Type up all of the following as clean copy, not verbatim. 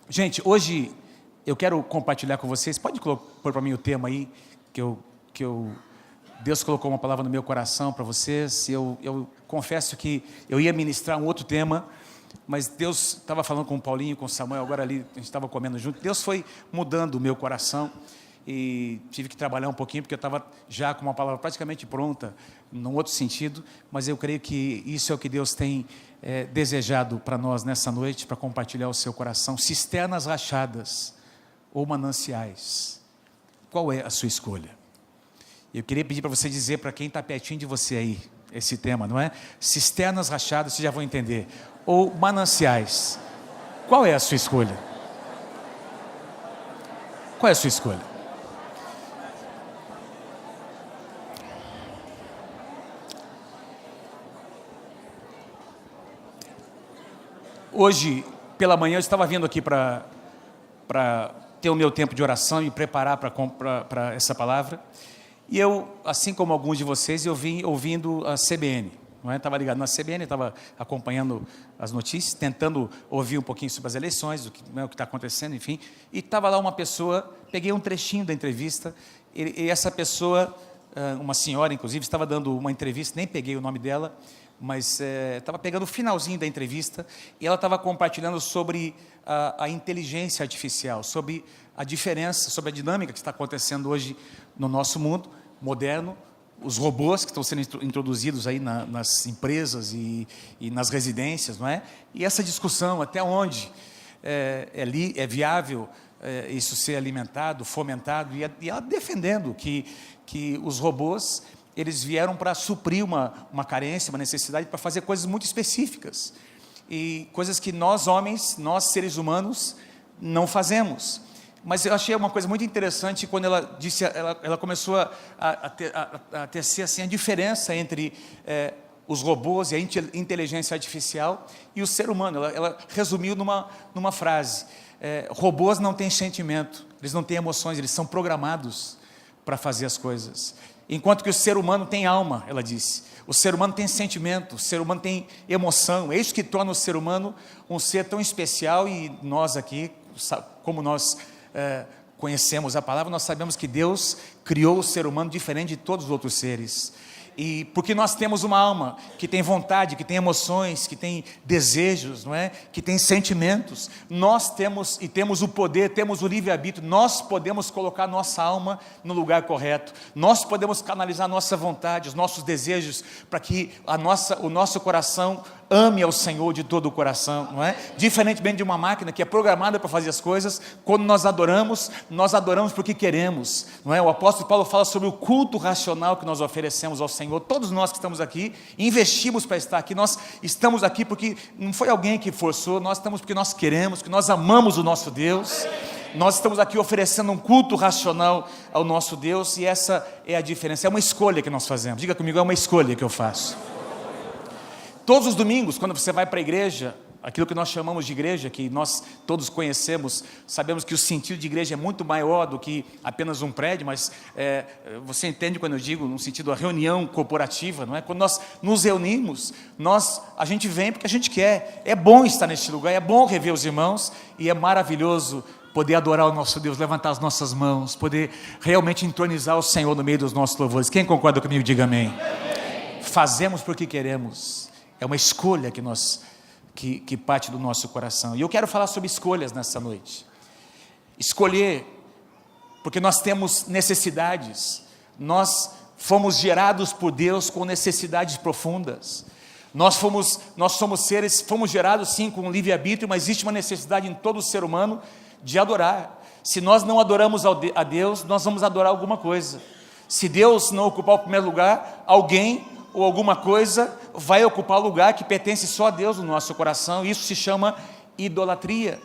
Gente, hoje eu quero compartilhar com vocês. Pode pôr para mim o tema aí, Deus colocou uma palavra no meu coração para vocês. Eu confesso que eu ia ministrar um outro tema, mas Deus estava falando com o Paulinho, com o Samuel, agora ali a gente estava comendo junto. Deus foi mudando o meu coração e tive que trabalhar um pouquinho, porque eu estava já com uma palavra praticamente pronta, num outro sentido, mas eu creio que isso é o que Deus tem desejado para nós nessa noite, para compartilhar o seu coração. Cisternas rachadas ou mananciais, qual é a sua escolha? Eu queria pedir para você dizer para quem está pertinho de você aí, esse tema, não é? Cisternas rachadas, vocês já vão entender, ou mananciais, qual é a sua escolha? Qual é a sua escolha? Hoje, pela manhã, eu estava vindo aqui para ter o meu tempo de oração e preparar para essa palavra. E eu, assim como alguns de vocês, eu vim ouvindo a CBN. Não é? Estava ligado na CBN, estava acompanhando as notícias, tentando ouvir um pouquinho sobre as eleições, o que está acontecendo, enfim. E estava lá uma pessoa, peguei um trechinho da entrevista, e essa pessoa, uma senhora, inclusive, estava dando uma entrevista, nem peguei o nome dela, mas estava pegando o finalzinho da entrevista, e ela estava compartilhando sobre a inteligência artificial, sobre a diferença, sobre a dinâmica que está acontecendo hoje no nosso mundo moderno, os robôs que estão sendo introduzidos aí nas empresas e nas residências, não é? E essa discussão, até onde é viável isso ser alimentado, fomentado, e ela defendendo que os robôs, eles vieram para suprir uma carência, uma necessidade, para fazer coisas muito específicas, e coisas que nós homens, nós seres humanos, não fazemos. Mas eu achei uma coisa muito interessante quando ela disse, ela começou a tecer assim, a diferença entre os robôs e a inteligência artificial e o ser humano. Ela resumiu numa frase: robôs não têm sentimento, eles não têm emoções, eles são programados para fazer as coisas. Enquanto que o ser humano tem alma, ela disse. O ser humano tem sentimento, o ser humano tem emoção. É isso que torna o ser humano um ser tão especial. E nós aqui, como nós conhecemos a palavra, nós sabemos que Deus criou o ser humano diferente de todos os outros seres. E porque nós temos uma alma que tem vontade, que tem emoções, que tem desejos, não é? Que tem sentimentos, nós temos o poder, temos o livre-arbítrio, nós podemos colocar nossa alma no lugar correto, nós podemos canalizar nossa vontade, os nossos desejos, para que o nosso coração ame ao Senhor de todo o coração, não é? Diferentemente de uma máquina que é programada para fazer as coisas, quando nós adoramos porque queremos, não é? O apóstolo Paulo fala sobre o culto racional que nós oferecemos ao Senhor. Todos nós que estamos aqui, investimos para estar aqui, nós estamos aqui porque não foi alguém que forçou, nós estamos porque nós queremos, porque nós amamos o nosso Deus, nós estamos aqui oferecendo um culto racional ao nosso Deus, e essa é a diferença, é uma escolha que nós fazemos. Diga comigo, é uma escolha que eu faço. Todos os domingos, quando você vai para a igreja, aquilo que nós chamamos de igreja, que nós todos conhecemos, sabemos que o sentido de igreja é muito maior do que apenas um prédio, mas você entende quando eu digo no sentido da reunião corporativa, não é? Quando nós nos reunimos, a gente vem porque a gente quer. É bom estar neste lugar, é bom rever os irmãos, e é maravilhoso poder adorar o nosso Deus, levantar as nossas mãos, poder realmente entronizar o Senhor no meio dos nossos louvores. Quem concorda comigo, diga amém. Fazemos porque queremos. É uma escolha que parte do nosso coração. E eu quero falar sobre escolhas nessa noite. Escolher, porque nós temos necessidades. Nós fomos gerados por Deus com necessidades profundas. Nós somos seres, fomos gerados sim com um livre-arbítrio, mas existe uma necessidade em todo ser humano de adorar. Se nós não adoramos a Deus, nós vamos adorar alguma coisa. Se Deus não ocupar o primeiro lugar, alguém ou alguma coisa vai ocupar o lugar que pertence só a Deus no nosso coração. Isso se chama idolatria.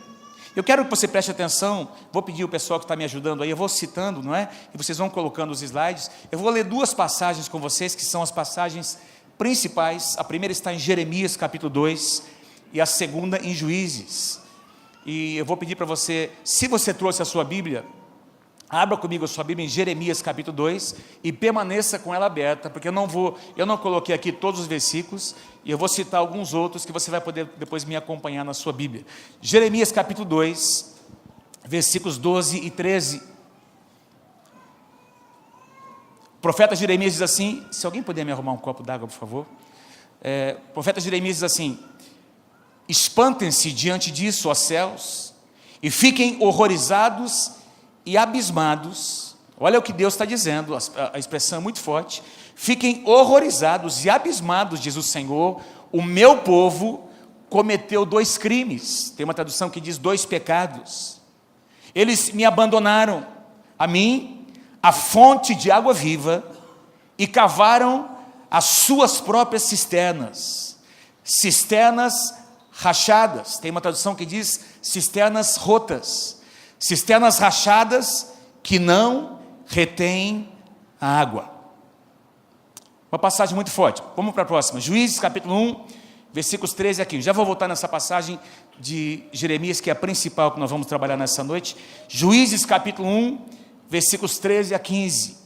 Eu quero que você preste atenção. Vou pedir ao pessoal que está me ajudando aí, eu vou citando, não é? E vocês vão colocando os slides. Eu vou ler duas passagens com vocês, que são as passagens principais. A primeira está em Jeremias capítulo 2 e a segunda em Juízes. E eu vou pedir para você, se você trouxe a sua Bíblia, abra comigo a sua Bíblia em Jeremias capítulo 2 e permaneça com ela aberta, porque eu não coloquei aqui todos os versículos, e eu vou citar alguns outros que você vai poder depois me acompanhar na sua Bíblia. Jeremias capítulo 2, versículos 12 e 13. O profeta Jeremias diz assim, se alguém puder me arrumar um copo d'água, por favor. O profeta Jeremias diz assim: espantem-se diante disso, ó céus, e fiquem horrorizados e abismados. Olha o que Deus está dizendo, a expressão é muito forte. Fiquem horrorizados e abismados, diz o Senhor, o meu povo cometeu 2 crimes. Tem uma tradução que diz 2 pecados. Eles me abandonaram, a mim, a fonte de água viva, e cavaram as suas próprias cisternas rachadas. Tem uma tradução que diz cisternas rotas, cisternas rachadas que não retêm a água. Uma passagem muito forte. Vamos para a próxima. Juízes capítulo 1, versículos 13 a 15. Já vou voltar nessa passagem de Jeremias, que é a principal que nós vamos trabalhar nessa noite. Juízes capítulo 1, versículos 13 a 15.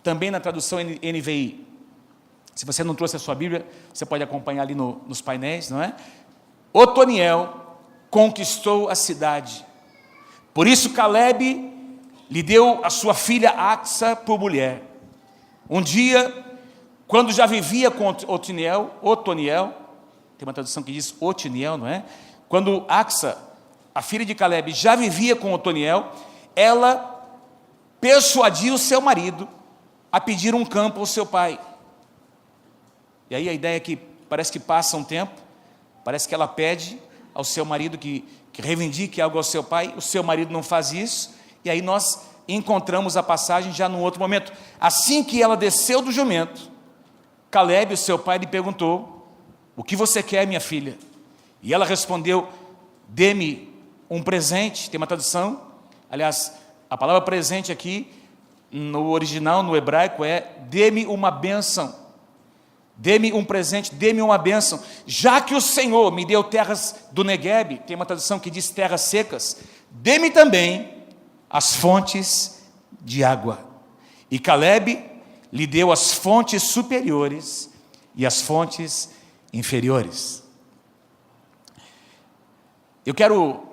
Também na tradução NVI. Se você não trouxe a sua Bíblia, você pode acompanhar ali nos painéis, não é? Otoniel conquistou a cidade. Por isso Calebe lhe deu a sua filha Axa por mulher. Um dia, quando já vivia com Otoniel, tem uma tradução que diz Otiniel, não é? Quando Axa, a filha de Calebe, já vivia com Otoniel, ela persuadiu o seu marido a pedir um campo ao seu pai. E aí a ideia é que parece que passa um tempo, parece que ela pede ao seu marido que reivindique algo ao seu pai, o seu marido não faz isso, e aí nós encontramos a passagem já num outro momento. Assim que ela desceu do jumento, Calebe, o seu pai, lhe perguntou: o que você quer, minha filha? E ela respondeu: dê-me um presente. Tem uma tradução, aliás, a palavra presente aqui, no original, no hebraico, é dê-me uma bênção. Dê-me um presente, dê-me uma bênção, já que o Senhor me deu terras do Neguebe, tem uma tradução que diz terras secas, dê-me também as fontes de água. E Calebe lhe deu as fontes superiores e as fontes inferiores. Eu quero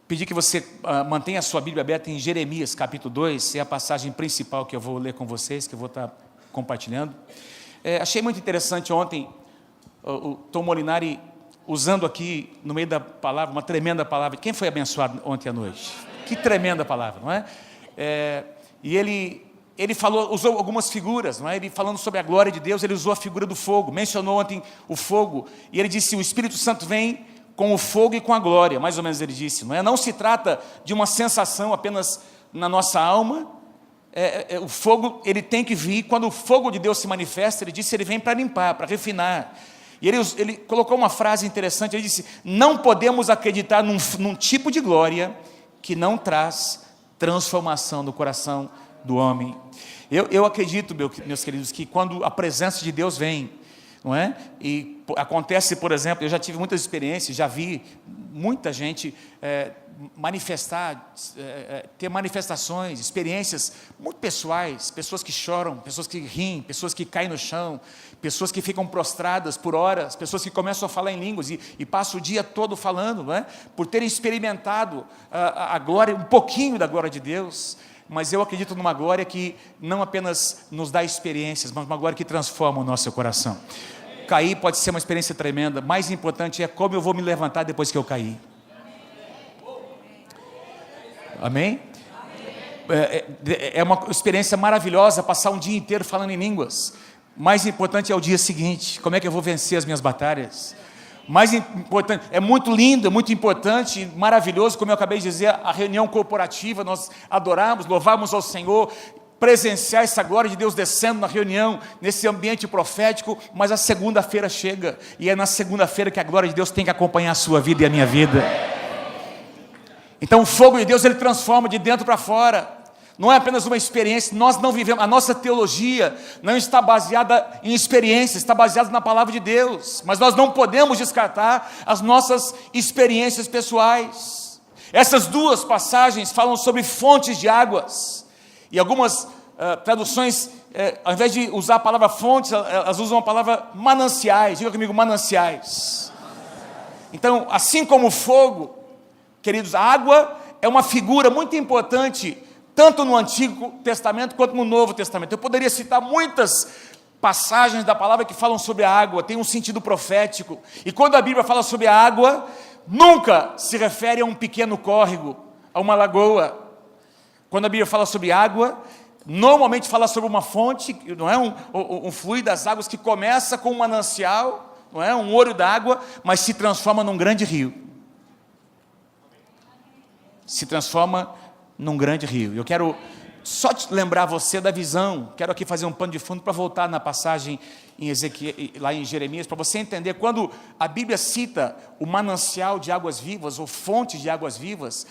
pedir que você mantenha a sua Bíblia aberta em Jeremias capítulo 2, é a passagem principal que eu vou ler com vocês, que eu vou estar compartilhando. Achei muito interessante ontem o Tom Molinari usando aqui no meio da palavra, uma tremenda palavra. Quem foi abençoado ontem à noite? Que tremenda palavra, não é? E ele usou algumas figuras, não é? Ele falando sobre a glória de Deus, ele usou a figura do fogo, mencionou ontem o fogo, e ele disse: o Espírito Santo vem com o fogo e com a glória, mais ou menos ele disse, não é? Não se trata de uma sensação apenas na nossa alma. O fogo, ele tem que vir. Quando o fogo de Deus se manifesta, ele disse, ele vem para limpar, para refinar. E ele colocou uma frase interessante, ele disse: não podemos acreditar num tipo de glória que não traz transformação no coração do homem. Eu acredito, meus queridos, que quando a presença de Deus vem, não é? E acontece, por exemplo, eu já tive muitas experiências, já vi muita gente ter manifestações, experiências muito pessoais, pessoas que choram, pessoas que riem, pessoas que caem no chão, pessoas que ficam prostradas por horas, pessoas que começam a falar em línguas e passam o dia todo falando, não é? Por terem experimentado a glória, um pouquinho da glória de Deus. Mas eu acredito numa glória que não apenas nos dá experiências, mas uma glória que transforma o nosso coração. Cair pode ser uma experiência tremenda, mais importante é como eu vou me levantar depois que eu cair. Amém? É uma experiência maravilhosa passar um dia inteiro falando em línguas. Mais importante é o dia seguinte, como é que eu vou vencer as minhas batalhas? Mais importante, é muito lindo, é muito importante, maravilhoso, como eu acabei de dizer, a reunião corporativa, nós adoramos, louvamos ao Senhor, presenciar essa glória de Deus descendo na reunião, nesse ambiente profético, mas a segunda-feira chega, e é na segunda-feira que a glória de Deus tem que acompanhar a sua vida e a minha vida. Então o fogo de Deus, ele transforma de dentro para fora. Não é apenas uma experiência, nós não vivemos, a nossa teologia não está baseada em experiências, está baseada na palavra de Deus, mas nós não podemos descartar as nossas experiências pessoais. Essas duas passagens falam sobre fontes de águas, e algumas traduções, ao invés de usar a palavra fontes, elas usam a palavra mananciais. Diga comigo, mananciais. Então, assim como o fogo, queridos, a água é uma figura muito importante, tanto no Antigo Testamento quanto no Novo Testamento. Eu poderia citar muitas passagens da palavra que falam sobre a água, tem um sentido profético. E quando a Bíblia fala sobre a água, nunca se refere a um pequeno córrego, a uma lagoa. Quando a Bíblia fala sobre água, normalmente fala sobre uma fonte, não é um fluir das águas que começa com um manancial, não é um olho d'água, mas se transforma num grande rio. Se transforma num grande rio. Eu quero só te lembrar você da visão, quero aqui fazer um pano de fundo para voltar na passagem em Ezequiel, lá em Jeremias, para você entender, quando a Bíblia cita o manancial de águas vivas, ou fonte de águas vivas,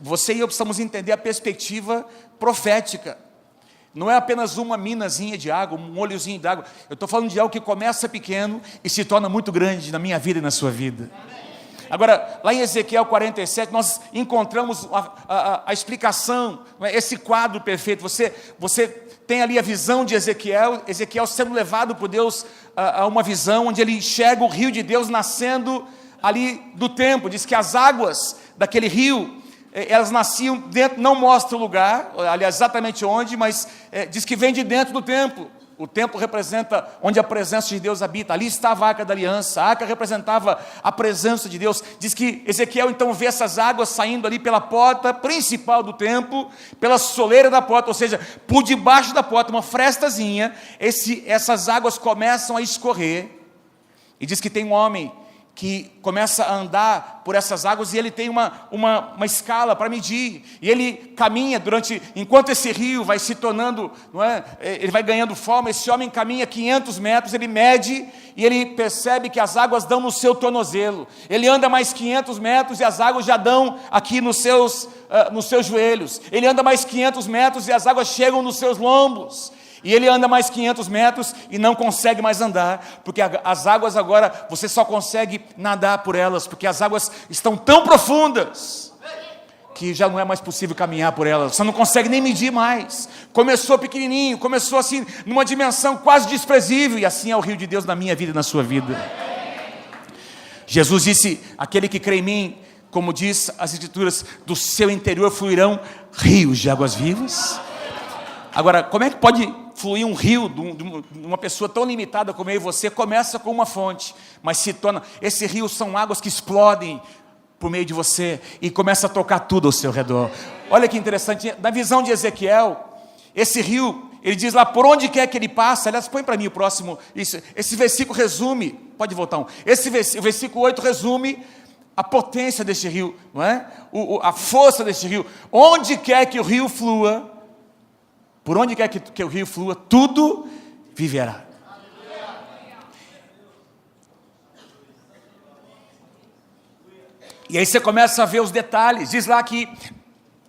você e eu precisamos entender a perspectiva profética. Não é apenas uma minazinha de água, um olhozinho de água. Eu estou falando de algo que começa pequeno e se torna muito grande na minha vida e na sua vida. Agora, lá em Ezequiel 47, nós encontramos a explicação, esse quadro perfeito. Você tem ali a visão de Ezequiel sendo levado por Deus a uma visão onde ele enxerga o rio de Deus nascendo ali do templo. Diz que as águas daquele rio, elas nasciam dentro, não mostra o lugar, aliás, exatamente onde, mas diz que vem de dentro do templo. O templo representa onde a presença de Deus habita. Ali estava a Arca da Aliança. A Arca representava a presença de Deus. Diz que Ezequiel então vê essas águas saindo ali pela porta principal do templo, pela soleira da porta, ou seja, por debaixo da porta, uma frestazinha. Essas águas começam a escorrer. E diz que tem um homem que começa a andar por essas águas e ele tem uma escala para medir, e ele caminha enquanto esse rio vai se tornando, não é? Ele vai ganhando forma, esse homem caminha 500 metros, ele mede, e ele percebe que as águas dão no seu tornozelo, ele anda mais 500 metros e as águas já dão aqui nos seus joelhos, ele anda mais 500 metros e as águas chegam nos seus lombos, e ele anda mais 500 metros e não consegue mais andar, porque as águas agora, você só consegue nadar por elas, porque as águas estão tão profundas, que já não é mais possível caminhar por elas, você não consegue nem medir mais. Começou pequenininho, começou assim, numa dimensão quase desprezível, e assim é o rio de Deus na minha vida e na sua vida. Jesus disse, aquele que crê em mim, como diz as Escrituras, do seu interior fluirão rios de águas vivas. Agora, como é que pode fluir um rio de uma pessoa tão limitada como eu e você? Começa com uma fonte, mas se torna... Esse rio são águas que explodem por meio de você e começa a tocar tudo ao seu redor. Olha que interessante, na visão de Ezequiel, esse rio, ele diz lá, por onde quer que ele passa. Aliás, põe para mim o próximo, esse versículo resume, pode voltar o versículo 8 resume a potência deste rio, não é? A força deste rio. Onde quer que o rio flua, por onde quer que o rio flua, tudo viverá. E aí você começa a ver os detalhes. Diz lá que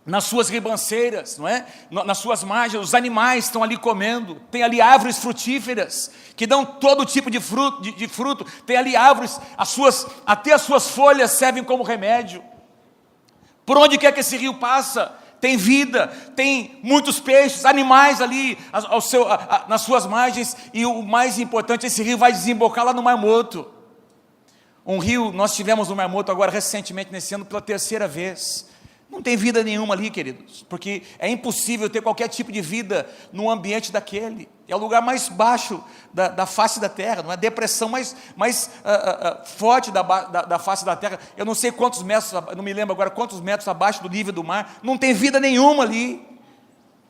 nas suas ribanceiras, não é? Nas suas margens, os animais estão ali comendo. Tem ali árvores frutíferas que dão todo tipo de fruto. Tem ali árvores, até as suas folhas servem como remédio. Por onde quer que esse rio passa, tem vida, tem muitos peixes, animais ali nas suas margens, e o mais importante, esse rio vai desembocar lá no Mar Morto. Um rio, nós tivemos no Mar Morto agora recentemente, nesse ano, pela terceira vez. Não tem vida nenhuma ali, queridos, porque é impossível ter qualquer tipo de vida num ambiente daquele. É o lugar mais baixo da face da terra, não é? A depressão mais forte da face da terra. Eu não sei quantos metros, não me lembro agora quantos metros abaixo do nível do mar. Não tem vida nenhuma ali.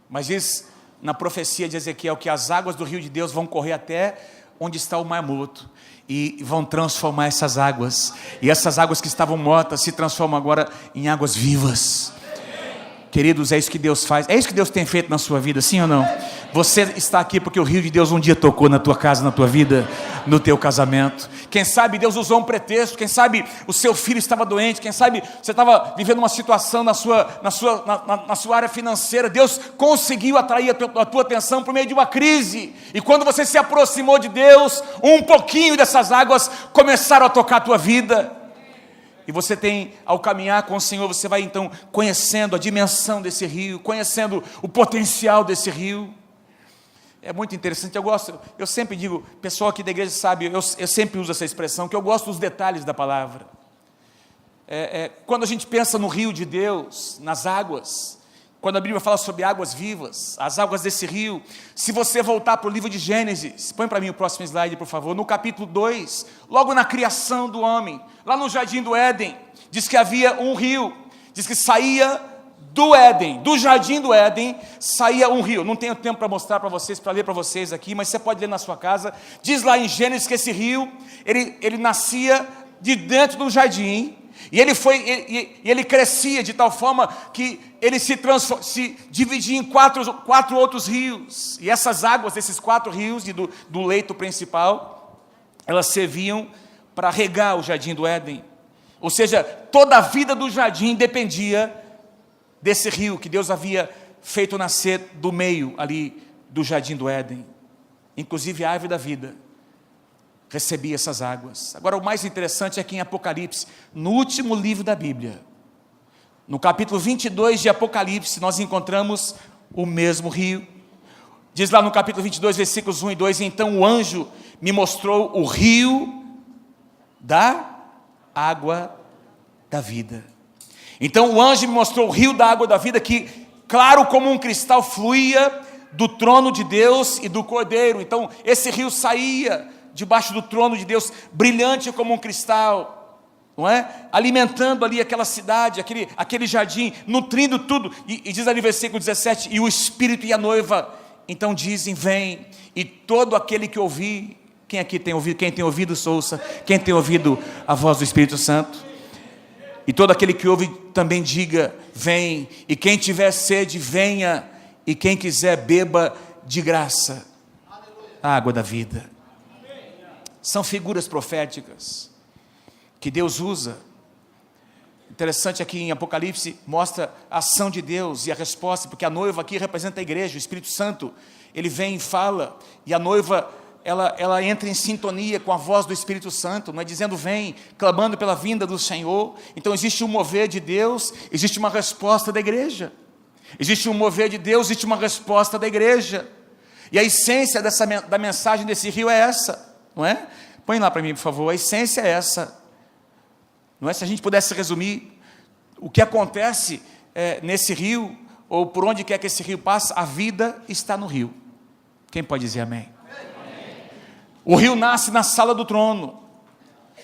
Mas diz na profecia de Ezequiel que as águas do rio de Deus vão correr até onde está o Mar Morto e vão transformar essas águas. E essas águas que estavam mortas se transformam agora em águas vivas. Queridos, é isso que Deus faz, é isso que Deus tem feito na sua vida, sim ou não? Você está aqui porque o rio de Deus um dia tocou na tua casa, na tua vida, no teu casamento. Quem sabe Deus usou um pretexto, quem sabe o seu filho estava doente, quem sabe você estava vivendo uma situação na sua área financeira. Deus conseguiu atrair a tua atenção por meio de uma crise, e quando você se aproximou de Deus, um pouquinho dessas águas começaram a tocar a tua vida. E você tem, ao caminhar com o Senhor, você vai então conhecendo a dimensão desse rio, conhecendo o potencial desse rio. É muito interessante, eu sempre digo, pessoal aqui da igreja sabe, eu sempre uso essa expressão, que eu gosto dos detalhes da palavra. Quando a gente pensa no rio de Deus, nas águas, quando a Bíblia fala sobre águas vivas, as águas desse rio, se você voltar para o livro de Gênesis, põe para mim o próximo slide, por favor, no capítulo 2, logo na criação do homem, lá no jardim do Éden, diz que havia um rio, diz que saía do Éden, do jardim do Éden, saía um rio. Não tenho tempo para mostrar para vocês, para ler para vocês aqui, mas você pode ler na sua casa. Diz lá em Gênesis que esse rio, ele nascia de dentro do jardim, e ele crescia de tal forma que ele se dividia em quatro outros rios, e essas águas desses 4 rios, e do leito principal, elas serviam para regar o jardim do Éden. Ou seja, toda a vida do jardim dependia desse rio que Deus havia feito nascer do meio ali do jardim do Éden. Inclusive a árvore da vida recebia essas águas. Agora o mais interessante é que em Apocalipse, no último livro da Bíblia, no capítulo 22 de Apocalipse, nós encontramos o mesmo rio. Diz lá no capítulo 22, versículos 1 e 2, então o anjo me mostrou o rio da água da vida. Então o anjo me mostrou o rio da água da vida, que claro como um cristal fluía do trono de Deus e do Cordeiro. Então esse rio saía debaixo do trono de Deus, brilhante como um cristal, não é? Alimentando ali aquela cidade, aquele jardim, nutrindo tudo. E diz ali no versículo 17, e o Espírito e a noiva então dizem, vem. E todo aquele que ouvir, quem aqui tem ouvido? Quem tem ouvido, ouça. Quem tem ouvido a voz do Espírito Santo? E todo aquele que ouve também diga, vem. E quem tiver sede, venha. E quem quiser, beba de graça a água da vida. São figuras proféticas que Deus usa. Interessante aqui em Apocalipse, mostra a ação de Deus e a resposta, porque a noiva aqui representa a igreja, o Espírito Santo, ele vem e fala, e a noiva, ela entra em sintonia com a voz do Espírito Santo, não é? Dizendo vem, clamando pela vinda do Senhor. Então existe um mover de Deus, existe uma resposta da igreja. Existe um mover de Deus, existe uma resposta da igreja. E a essência da mensagem desse rio é essa, não é? Põe lá para mim, por favor, a essência é essa, não é? Se a gente pudesse resumir o que acontece nesse rio, ou por onde quer que esse rio passe, a vida está no rio. Quem pode dizer amém? O rio nasce na sala do trono,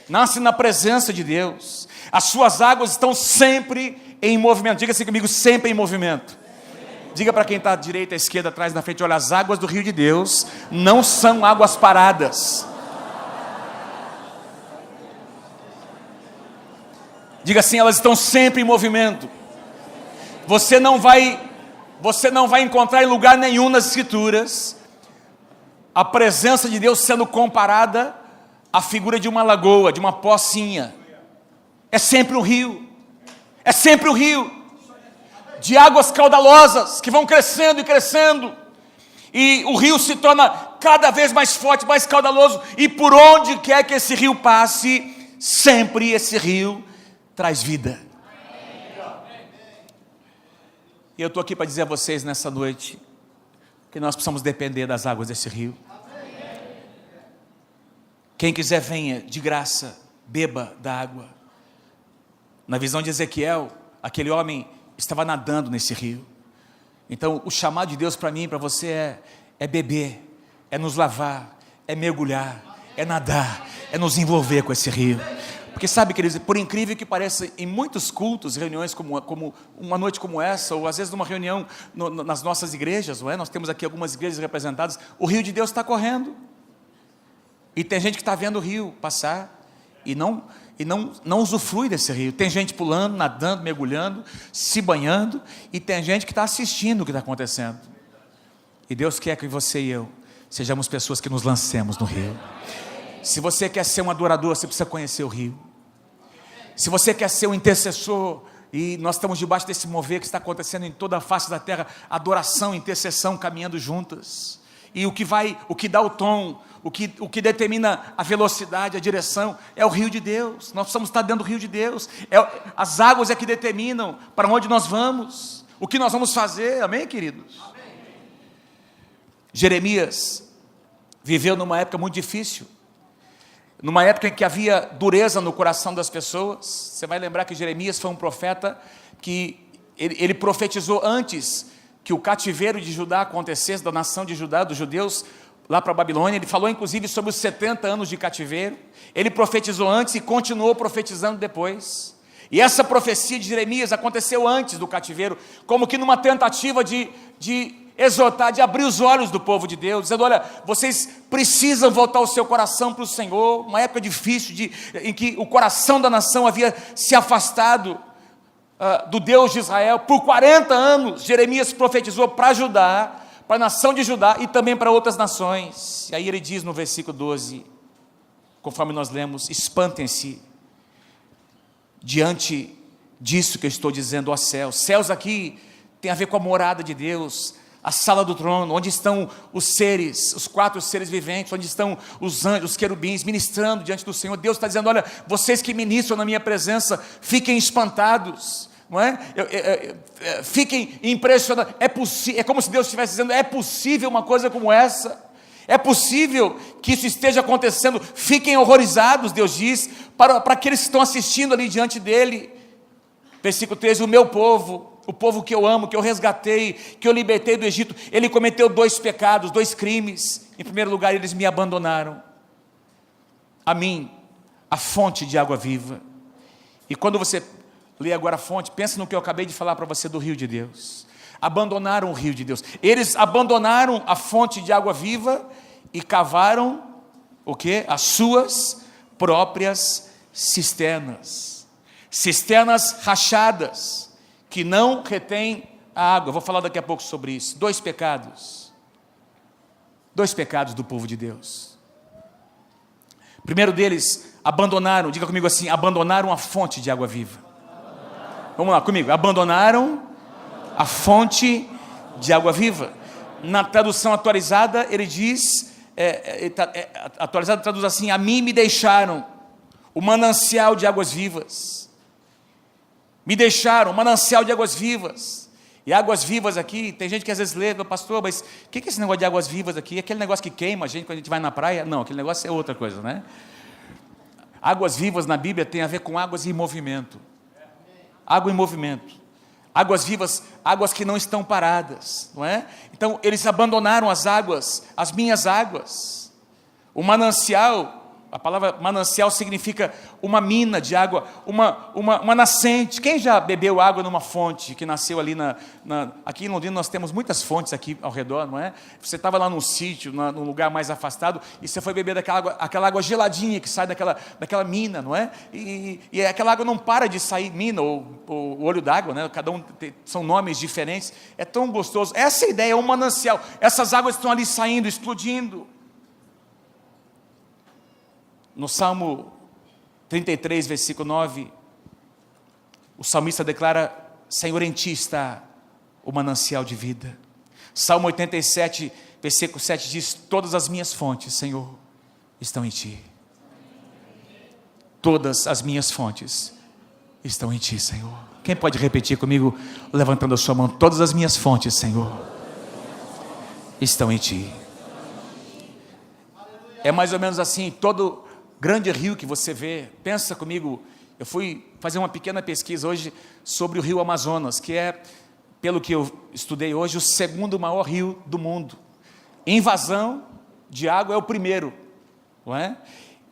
nasce na presença de Deus, as suas águas estão sempre em movimento. Diga assim comigo, sempre em movimento. Diga para quem está à direita, à esquerda, atrás, na frente, olha, as águas do rio de Deus não são águas paradas. Diga assim, elas estão sempre em movimento. Você não vai encontrar em lugar nenhum nas Escrituras a presença de Deus sendo comparada à figura de uma lagoa, de uma pocinha. É sempre um rio. É sempre um rio de águas caudalosas que vão crescendo e crescendo. E o rio se torna cada vez mais forte, mais caudaloso. E por onde quer que esse rio passe, sempre esse rio traz vida. E eu estou aqui para dizer a vocês nessa noite que nós precisamos depender das águas desse rio. Quem quiser venha de graça, beba da água. Na visão de Ezequiel, aquele homem estava nadando nesse rio. Então o chamado de Deus para mim e para você é beber, é nos lavar, é mergulhar, é nadar, é nos envolver com esse rio. Porque sabe, queridos, por incrível que pareça, em muitos cultos, reuniões como uma noite como essa, ou às vezes numa reunião nas nossas igrejas, não é? Nós temos aqui algumas igrejas representadas, o rio de Deus está correndo, e tem gente que está vendo o rio passar, e não usufrui desse rio. Tem gente pulando, nadando, mergulhando, se banhando, e tem gente que está assistindo o que está acontecendo. E Deus quer que você e eu sejamos pessoas que nos lancemos no rio. Se você quer ser um adorador, você precisa conhecer o rio. Se você quer ser um intercessor, e nós estamos debaixo desse mover que está acontecendo em toda a face da terra, adoração, intercessão, caminhando juntas. E o que dá o tom, o que determina a velocidade, a direção, é o rio de Deus. Nós precisamos estar dentro do rio de Deus. As águas é que determinam para onde nós vamos, o que nós vamos fazer, amém, queridos? Amém. Jeremias viveu numa época muito difícil. numa época em que havia dureza no coração das pessoas. Você vai lembrar que Jeremias foi um profeta que ele profetizou antes que o cativeiro de Judá acontecesse, da nação de Judá, dos judeus, lá para a Babilônia. Ele falou inclusive sobre os 70 anos de cativeiro. Ele profetizou antes e continuou profetizando depois. E essa profecia de Jeremias aconteceu antes do cativeiro, como que numa tentativa de exortar, de abrir os olhos do povo de Deus, dizendo: olha, vocês precisam voltar o seu coração para o Senhor. Uma época difícil, em que o coração da nação havia se afastado do Deus de Israel. Por 40 anos, Jeremias profetizou para Judá, para a nação de Judá e também para outras nações. E aí ele diz no versículo 12, conforme nós lemos: espantem-se diante disso que eu estou dizendo, ó céus. Céus aqui tem a ver com a morada de Deus, a sala do trono, onde estão os seres, os 4 seres viventes, onde estão os anjos, os querubins, ministrando diante do Senhor. Deus está dizendo: olha, vocês que ministram na minha presença, fiquem espantados, não é? Fiquem impressionados. É como se Deus estivesse dizendo: é possível uma coisa como essa? É possível que isso esteja acontecendo? Fiquem horrorizados, Deus diz, para aqueles que estão assistindo ali diante dele. Versículo 13: o meu povo, o povo que eu amo, que eu resgatei, que eu libertei do Egito, ele cometeu 2 pecados, 2 crimes. Em primeiro lugar, eles me abandonaram, a mim, a fonte de água viva. E quando você lê agora a fonte, pensa no que eu acabei de falar para você do rio de Deus. Abandonaram o rio de Deus. Eles abandonaram a fonte de água viva e cavaram o quê? As suas próprias cisternas. Cisternas rachadas, que não retém a água. Eu vou falar daqui a pouco sobre isso. 2 pecados. 2 pecados do povo de Deus. O primeiro deles, abandonaram, diga comigo assim: abandonaram a fonte de água viva. Vamos lá comigo: abandonaram a fonte de água viva. Na tradução atualizada, ele diz, atualizada traduz assim: a mim me deixaram o manancial de águas vivas. Me deixaram o manancial de águas vivas. E águas vivas aqui, tem gente que às vezes lê: pastor, mas o que é esse negócio de águas vivas aqui? Aquele negócio que queima a gente quando a gente vai na praia? Não, aquele negócio é outra coisa, né? Águas vivas na Bíblia tem a ver com águas em movimento. Água em movimento. Águas vivas, águas que não estão paradas, não é? Então eles abandonaram as águas, as minhas águas. O manancial, a palavra manancial significa uma mina de água, uma nascente. Quem já bebeu água numa fonte que nasceu ali aqui em Londrina? Nós temos muitas fontes aqui ao redor, não é? Você estava lá num sítio, num lugar mais afastado, e você foi beber aquela água geladinha que sai daquela mina, não é? E aquela água não para de sair, mina ou olho d'água, né? Cada um são nomes diferentes. É tão gostoso. Essa é a ideia, é um manancial. Essas águas estão ali saindo, explodindo. No Salmo 33, versículo 9, o salmista declara: Senhor, em ti está o manancial de vida. Salmo 87, versículo 7 diz: todas as minhas fontes, Senhor, estão em ti. Todas as minhas fontes estão em ti, Senhor. Quem pode repetir comigo, levantando a sua mão? Todas as minhas fontes, Senhor, estão em ti. É mais ou menos assim, todo grande rio que você vê. Pensa comigo, eu fui fazer uma pequena pesquisa hoje sobre o rio Amazonas, que é, pelo que eu estudei hoje, o 2º maior rio do mundo. Em vazão de água é o primeiro, não é?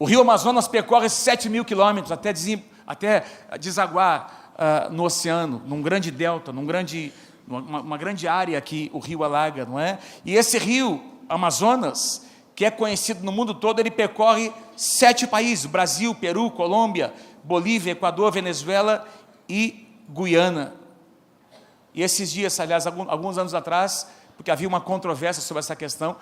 O rio Amazonas percorre 7.000 quilômetros até desaguar no oceano, num grande delta, uma grande área que o rio alaga, não é? E esse rio Amazonas, que é conhecido no mundo todo, ele percorre 7 países: Brasil, Peru, Colômbia, Bolívia, Equador, Venezuela e Guiana. E esses dias, aliás, alguns anos atrás, porque havia uma controvérsia sobre essa questão,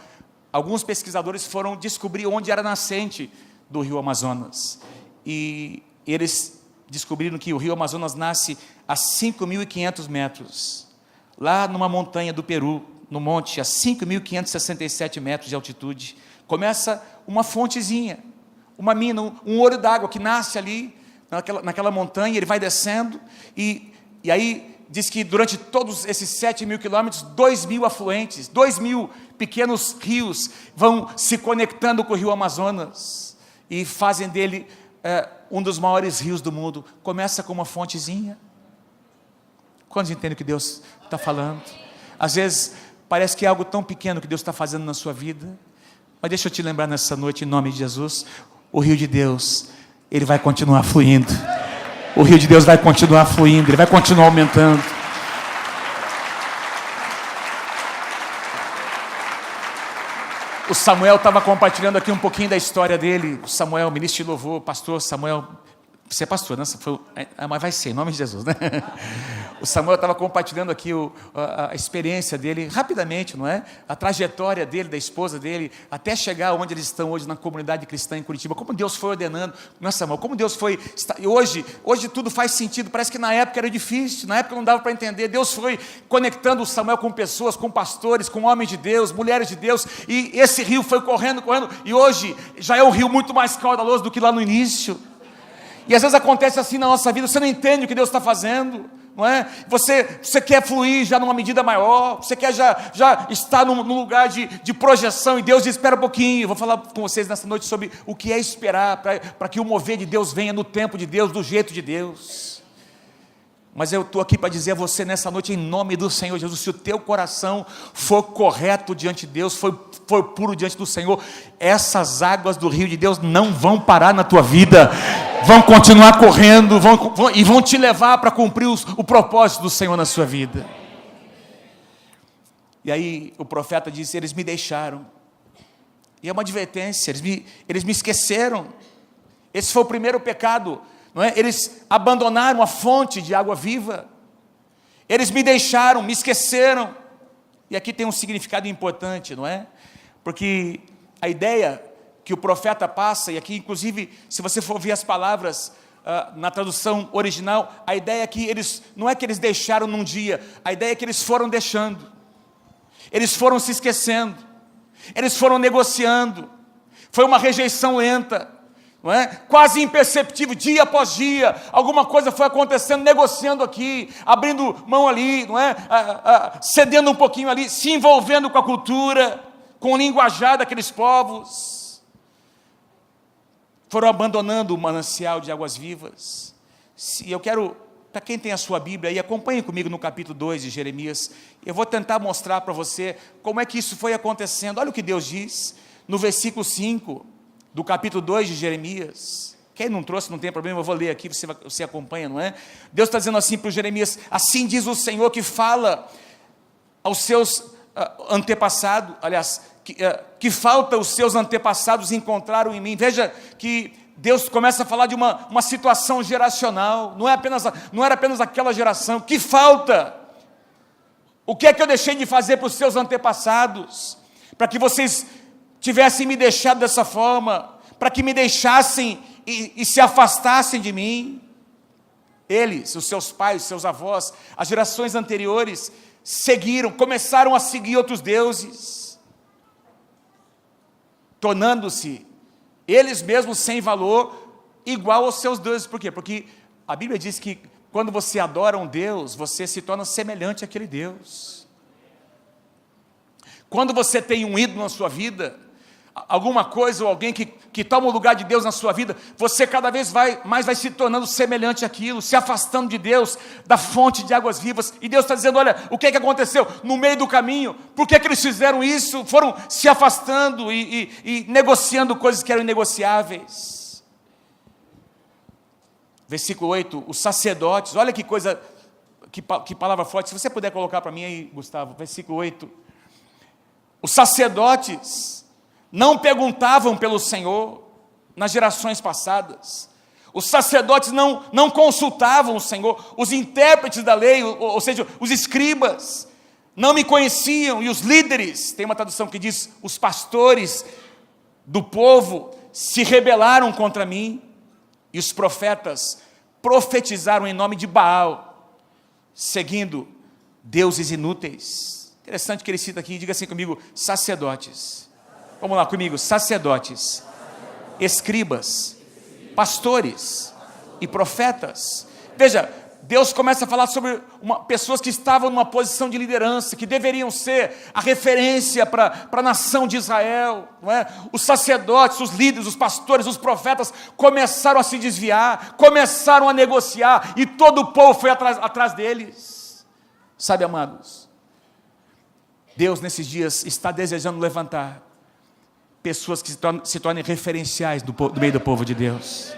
alguns pesquisadores foram descobrir onde era a nascente do rio Amazonas. E eles descobriram que o rio Amazonas nasce a 5.500 metros, lá numa montanha do Peru, no monte, a 5.567 metros de altitude. Começa uma fontezinha, uma mina, um olho d'água que nasce ali, naquela montanha. Ele vai descendo, e aí diz que durante todos esses 7.000 quilômetros, 2.000 afluentes, 2.000 pequenos rios vão se conectando com o rio Amazonas. e fazem dele um dos maiores rios do mundo. Começa com uma fontezinha. Quantos entendem o que Deus está falando? Às vezes parece que é algo tão pequeno que Deus está fazendo na sua vida, mas deixa eu te lembrar nessa noite, em nome de Jesus, o rio de Deus, ele vai continuar fluindo. O rio de Deus vai continuar fluindo, ele vai continuar aumentando. O Samuel estava compartilhando aqui um pouquinho da história dele. O Samuel, ministro de louvor, pastor Samuel. Você é pastor, né? Mas vai ser, em nome de Jesus, né? O Samuel estava compartilhando aqui a experiência dele, rapidamente, não é? A trajetória dele, da esposa dele, até chegar onde eles estão hoje, na comunidade cristã em Curitiba. Como Deus foi ordenando, não é, Samuel? Como Deus foi... Hoje tudo faz sentido. Parece que na época era difícil, na época não dava para entender. Deus foi conectando o Samuel com pessoas, com pastores, com homens de Deus, mulheres de Deus, e esse rio foi correndo, e hoje já é um rio muito mais caudaloso do que lá no início. E às vezes acontece assim na nossa vida, você não entende o que Deus está fazendo, não é? Você quer fluir já numa medida maior, você quer já estar num lugar de projeção, e Deus diz, espera um pouquinho. Eu vou falar com vocês nessa noite sobre o que é esperar, para que o mover de Deus venha no tempo de Deus, do jeito de Deus. Mas eu estou aqui para dizer a você nessa noite, em nome do Senhor Jesus, se o teu coração for correto diante de Deus, for puro diante do Senhor, essas águas do rio de Deus não vão parar na tua vida, vão continuar correndo, e vão te levar para cumprir o propósito do Senhor na sua vida. E aí o profeta disse, eles me deixaram, e é uma advertência, eles me esqueceram. Esse foi o primeiro pecado, não é? Eles abandonaram a fonte de água viva, eles me deixaram, me esqueceram. E aqui tem um significado importante, não é? Porque a ideia que o profeta passa, e aqui inclusive, se você for ver as palavras na tradução original, a ideia é que não é que eles deixaram num dia, a ideia é que eles foram deixando, eles foram se esquecendo, eles foram negociando, foi uma rejeição lenta, não é? Quase imperceptível, dia após dia, alguma coisa foi acontecendo, negociando aqui, abrindo mão ali, não é? Cedendo um pouquinho ali, se envolvendo com a cultura, com o linguajar daqueles povos, foram abandonando o manancial de águas vivas. E eu quero, para quem tem a sua Bíblia aí, acompanhe comigo no capítulo 2 de Jeremias, eu vou tentar mostrar para você como é que isso foi acontecendo. Olha o que Deus diz, no versículo 5, do capítulo 2 de Jeremias. Quem não trouxe, não tem problema, eu vou ler aqui, você acompanha, não é? Deus está dizendo assim para o Jeremias, assim diz o Senhor que fala aos seus antepassados, aliás, que falta os seus antepassados encontraram em mim. Veja que Deus começa a falar de uma situação geracional, não era apenas aquela geração, que falta, o que é que eu deixei de fazer para os seus antepassados, para que vocês tivessem me deixado dessa forma, para que me deixassem e se afastassem de mim. Eles, os seus pais, os seus avós, as gerações anteriores, começaram a seguir outros deuses, tornando-se eles mesmos sem valor, igual aos seus deuses. Por quê? Porque a Bíblia diz que quando você adora um Deus, você se torna semelhante àquele Deus. Quando você tem um ídolo na sua vida, alguma coisa ou alguém que toma o lugar de Deus na sua vida, você cada vez mais vai se tornando semelhante àquilo, se afastando de Deus, da fonte de águas vivas. E Deus está dizendo, olha, o que é que aconteceu? No meio do caminho, por que eles fizeram isso? Foram se afastando e negociando coisas que eram inegociáveis. Versículo 8, os sacerdotes, olha que coisa, que palavra forte, se você puder colocar para mim aí, Gustavo, versículo 8, os sacerdotes não perguntavam pelo Senhor nas gerações passadas, os sacerdotes não consultavam o Senhor, os intérpretes da lei, ou seja, os escribas, não me conheciam, e os líderes, tem uma tradução que diz, os pastores do povo se rebelaram contra mim, e os profetas profetizaram em nome de Baal, seguindo deuses inúteis. Interessante que ele cita aqui, diga assim comigo, sacerdotes. Vamos lá comigo, sacerdotes, escribas, pastores e profetas. Veja, Deus começa a falar sobre pessoas que estavam numa posição de liderança, que deveriam ser a referência para a nação de Israel, não é? Os sacerdotes, os líderes, os pastores, os profetas começaram a se desviar, começaram a negociar, e todo o povo foi atrás deles. Sabe, amados, Deus nesses dias está desejando levantar pessoas que se tornem referenciais do meio do povo de Deus.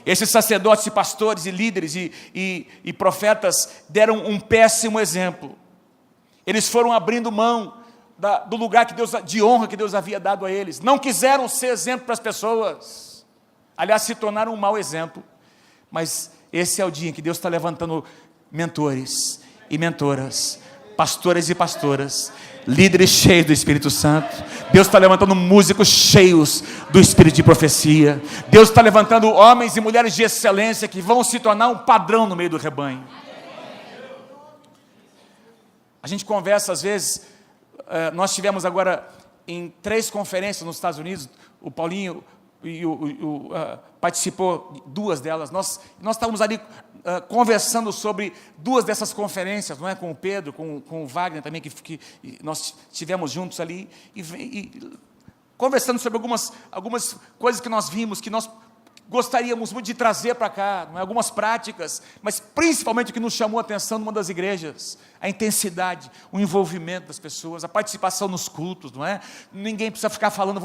Esses sacerdotes e pastores e líderes e profetas deram um péssimo exemplo. Eles foram abrindo mão do lugar de honra que Deus havia dado a eles. Não quiseram ser exemplo para as pessoas. Aliás, se tornaram um mau exemplo. Mas esse é o dia em que Deus está levantando mentores e mentoras, pastores e pastoras, líderes cheios do Espírito Santo. Deus está levantando músicos cheios do Espírito de profecia. Deus está levantando homens e mulheres de excelência que vão se tornar um padrão no meio do rebanho. A gente conversa às vezes, nós tivemos agora em 3 conferências nos Estados Unidos, o Paulinho participou de 2 delas. Nós estávamos ali conversando sobre 2 dessas conferências, não é? Com o Pedro, com o Wagner também, que nós estivemos juntos ali, e conversando sobre algumas coisas que nós vimos, que nós gostaríamos muito de trazer para cá, não é? Algumas práticas, mas principalmente o que nos chamou a atenção numa das igrejas, a intensidade, o envolvimento das pessoas, a participação nos cultos, não é? Ninguém precisa ficar falando,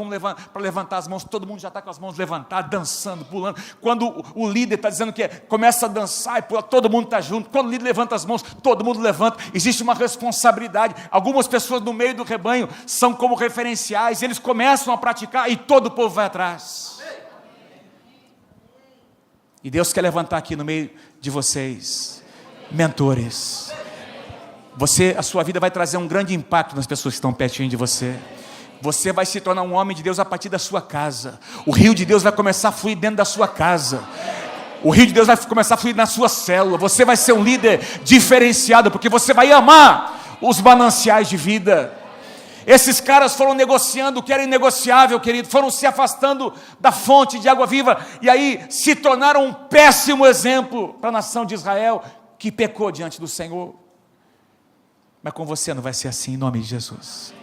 para levantar as mãos, todo mundo já está com as mãos levantadas, dançando, pulando. Quando o líder está dizendo que começa a dançar e pula, todo mundo está junto. Quando o líder levanta as mãos, todo mundo levanta. Existe uma responsabilidade. Algumas pessoas no meio do rebanho são como referenciais, eles começam a praticar e todo o povo vai atrás. E Deus quer levantar aqui no meio de vocês mentores. A sua vida vai trazer um grande impacto nas pessoas que estão pertinho de você. Você vai se tornar um homem de Deus a partir da sua casa. O rio de Deus vai começar a fluir dentro da sua casa. O rio de Deus vai começar a fluir na sua célula. Você vai ser um líder diferenciado, porque você vai amar os mananciais de vida. Esses caras foram negociando o que era inegociável, querido, foram se afastando da fonte de água viva, e aí se tornaram um péssimo exemplo para a nação de Israel, que pecou diante do Senhor. Mas com você não vai ser assim, em nome de Jesus.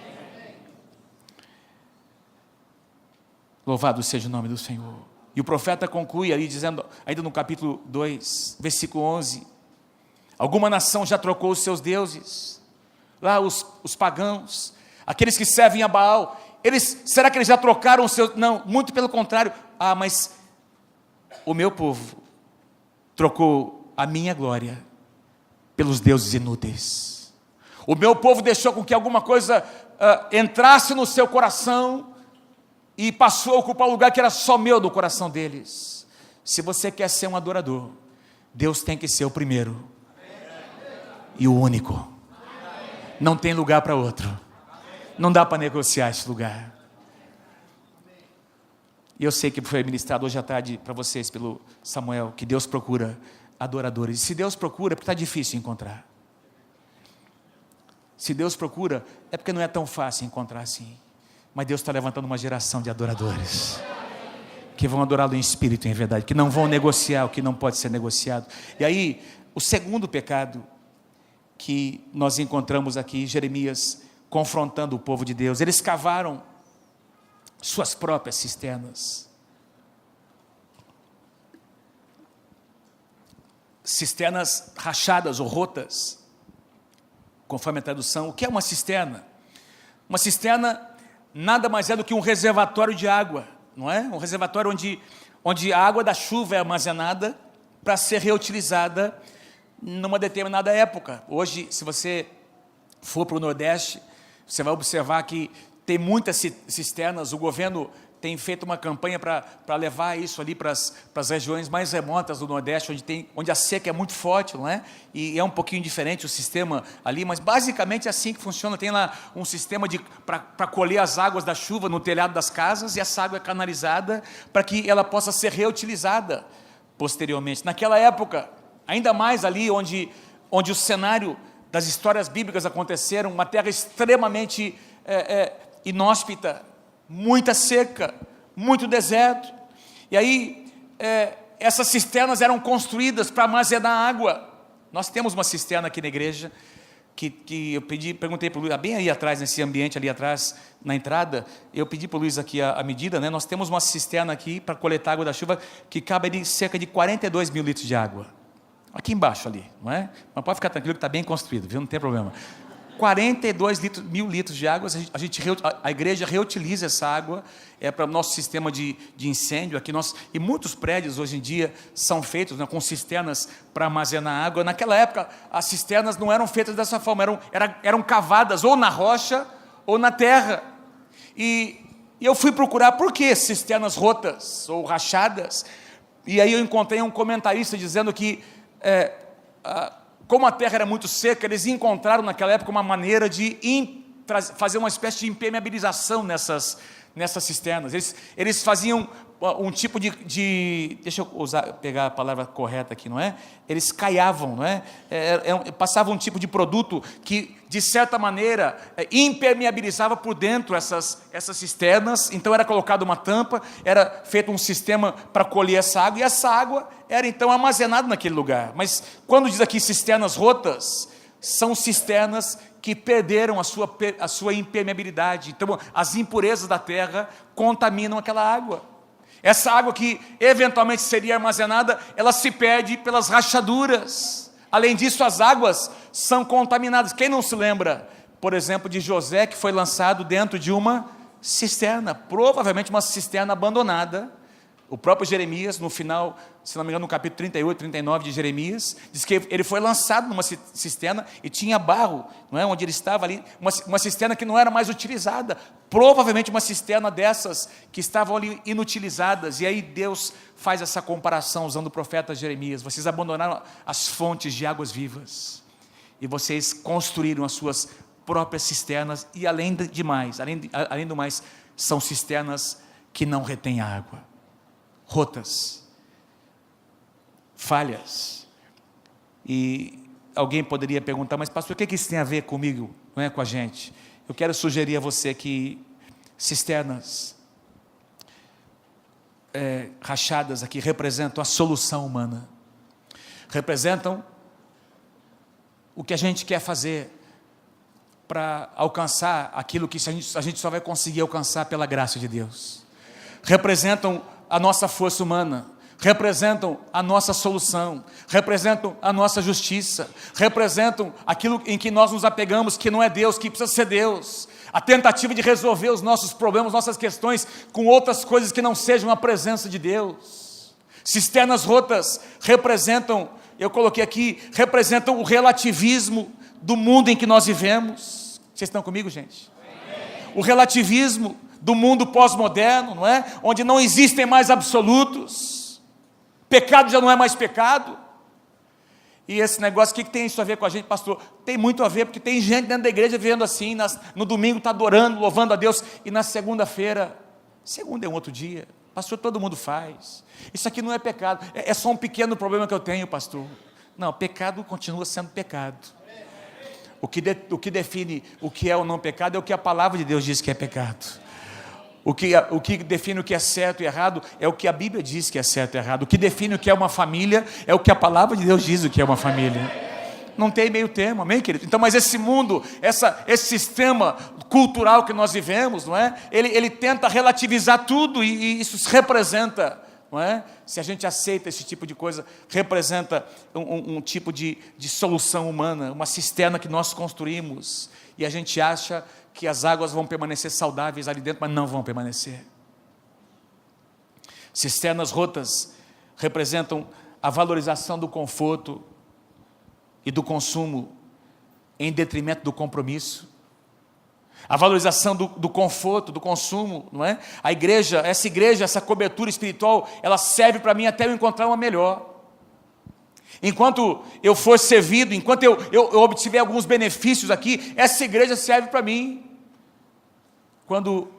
Louvado seja o nome do Senhor. E o profeta conclui ali dizendo, ainda no capítulo 2, versículo 11, alguma nação já trocou os seus deuses, lá os pagãos, aqueles que servem a Baal, será que eles já trocaram os seus? Não, muito pelo contrário. Mas o meu povo trocou a minha glória pelos deuses inúteis. O meu povo deixou com que alguma coisa entrasse no seu coração e passou a ocupar o lugar que era só meu do coração deles. Se você quer ser um adorador, Deus tem que ser o primeiro e o único. Não tem lugar para outro. Não dá para negociar esse lugar. E eu sei que foi ministrado hoje à tarde para vocês pelo Samuel, que Deus procura adoradores. E se Deus procura, é porque está difícil encontrar. Se Deus procura, é porque não é tão fácil encontrar assim. Mas Deus está levantando uma geração de adoradores, que vão adorá-lo em espírito e em verdade, que não vão negociar o que não pode ser negociado. E aí, o segundo pecado que nós encontramos aqui, Jeremias confrontando o povo de Deus. Eles cavaram suas próprias cisternas. Cisternas rachadas ou rotas, conforme a tradução. O que é uma cisterna? Uma cisterna nada mais é do que um reservatório de água, não é? Um reservatório onde a água da chuva é armazenada para ser reutilizada numa determinada época. Hoje, se você for para o Nordeste, você vai observar que tem muitas cisternas. O governo tem feito uma campanha para levar isso ali para as regiões mais remotas do Nordeste, onde a seca é muito forte, não é? E é um pouquinho diferente o sistema ali, mas basicamente é assim que funciona. Tem lá um sistema para colher as águas da chuva no telhado das casas, e essa água é canalizada para que ela possa ser reutilizada posteriormente. Naquela época, ainda mais ali onde o cenário das histórias bíblicas aconteceram, uma terra extremamente inóspita, muita seca, muito deserto. E aí essas cisternas eram construídas para armazenar água. Nós temos uma cisterna aqui na igreja, que eu perguntei para o Luiz, bem aí atrás, nesse ambiente ali atrás, na entrada, eu pedi para o Luiz aqui a medida, né? Nós temos uma cisterna aqui para coletar água da chuva, que cabe ali cerca de 42 mil litros de água. Aqui embaixo ali, não é? Mas pode ficar tranquilo que está bem construído, viu? Não tem problema. 42 mil litros de água, a igreja reutiliza essa água para o nosso sistema de incêndio. Aqui e muitos prédios hoje em dia são feitos, né, com cisternas para armazenar água. Naquela época, as cisternas não eram feitas dessa forma, eram cavadas ou na rocha ou na terra. E eu fui procurar por que cisternas rotas ou rachadas, e aí eu encontrei um comentarista dizendo que como a terra era muito seca, eles encontraram naquela época uma maneira de fazer uma espécie de impermeabilização nessas cisternas. Eles faziam um tipo deixa eu pegar a palavra correta aqui, não é? Eles caiavam, não é? Passavam um tipo de produto que, de certa maneira, impermeabilizava por dentro essas cisternas. Então era colocada uma tampa, era feito um sistema para colher essa água, e essa água era então armazenada naquele lugar. Mas quando diz aqui cisternas rotas, são cisternas que perderam a sua impermeabilidade. Então as impurezas da terra contaminam aquela água. Essa água que eventualmente seria armazenada, ela se perde pelas rachaduras. Além disso, as águas são contaminadas. Quem não se lembra, por exemplo, de José, que foi lançado dentro de uma cisterna, provavelmente uma cisterna abandonada. O próprio Jeremias, no final, se não me engano, no capítulo 38, 39 de Jeremias, diz que ele foi lançado numa cisterna e tinha barro, não é? Onde ele estava ali, uma cisterna que não era mais utilizada, provavelmente uma cisterna dessas que estavam ali inutilizadas. E aí Deus faz essa comparação usando o profeta Jeremias: vocês abandonaram as fontes de águas vivas, e vocês construíram as suas próprias cisternas, e além do mais, são cisternas que não retêm água, rotas, falhas. E alguém poderia perguntar: mas pastor, o que isso tem a ver comigo, não é, com a gente? Eu quero sugerir a você que cisternas rachadas aqui representam a solução humana, representam o que a gente quer fazer para alcançar aquilo que a gente só vai conseguir alcançar pela graça de Deus. Representam a nossa força humana, representam a nossa solução, representam a nossa justiça, representam aquilo em que nós nos apegamos, que não é Deus, que precisa ser Deus, a tentativa de resolver os nossos problemas, nossas questões, com outras coisas que não sejam a presença de Deus. Cisternas rotas representam, eu coloquei aqui, representam o relativismo do mundo em que nós vivemos. Vocês estão comigo, gente? O relativismo do mundo pós-moderno, não é? Onde não existem mais absolutos, pecado já não é mais pecado. E esse negócio, o que tem isso a ver com a gente, pastor? Tem muito a ver, porque tem gente dentro da igreja vivendo assim, no domingo está adorando, louvando a Deus, e na segunda-feira, segunda é um outro dia, pastor, todo mundo faz, isso aqui não é pecado, é só um pequeno problema que eu tenho, pastor. Não, pecado continua sendo pecado. O que define o que é ou não pecado é o que a palavra de Deus diz que é pecado. O que define o que é certo e errado é o que a Bíblia diz que é certo e errado. O que define o que é uma família é o que a palavra de Deus diz o que é uma família. Não tem meio termo, amém, querido? Então, mas esse mundo, esse sistema cultural que nós vivemos, não é? Ele tenta relativizar tudo, e isso se representa, não é? Se a gente aceita esse tipo de coisa, representa um tipo de solução humana, uma cisterna que nós construímos, e a gente acha que as águas vão permanecer saudáveis ali dentro, mas não vão permanecer. Cisternas rotas representam a valorização do conforto e do consumo em detrimento do compromisso. A valorização do conforto, do consumo, não é? Essa cobertura espiritual, ela serve para mim até eu encontrar uma melhor. Enquanto eu for servido, enquanto eu obtiver alguns benefícios aqui, essa igreja serve para mim. Quando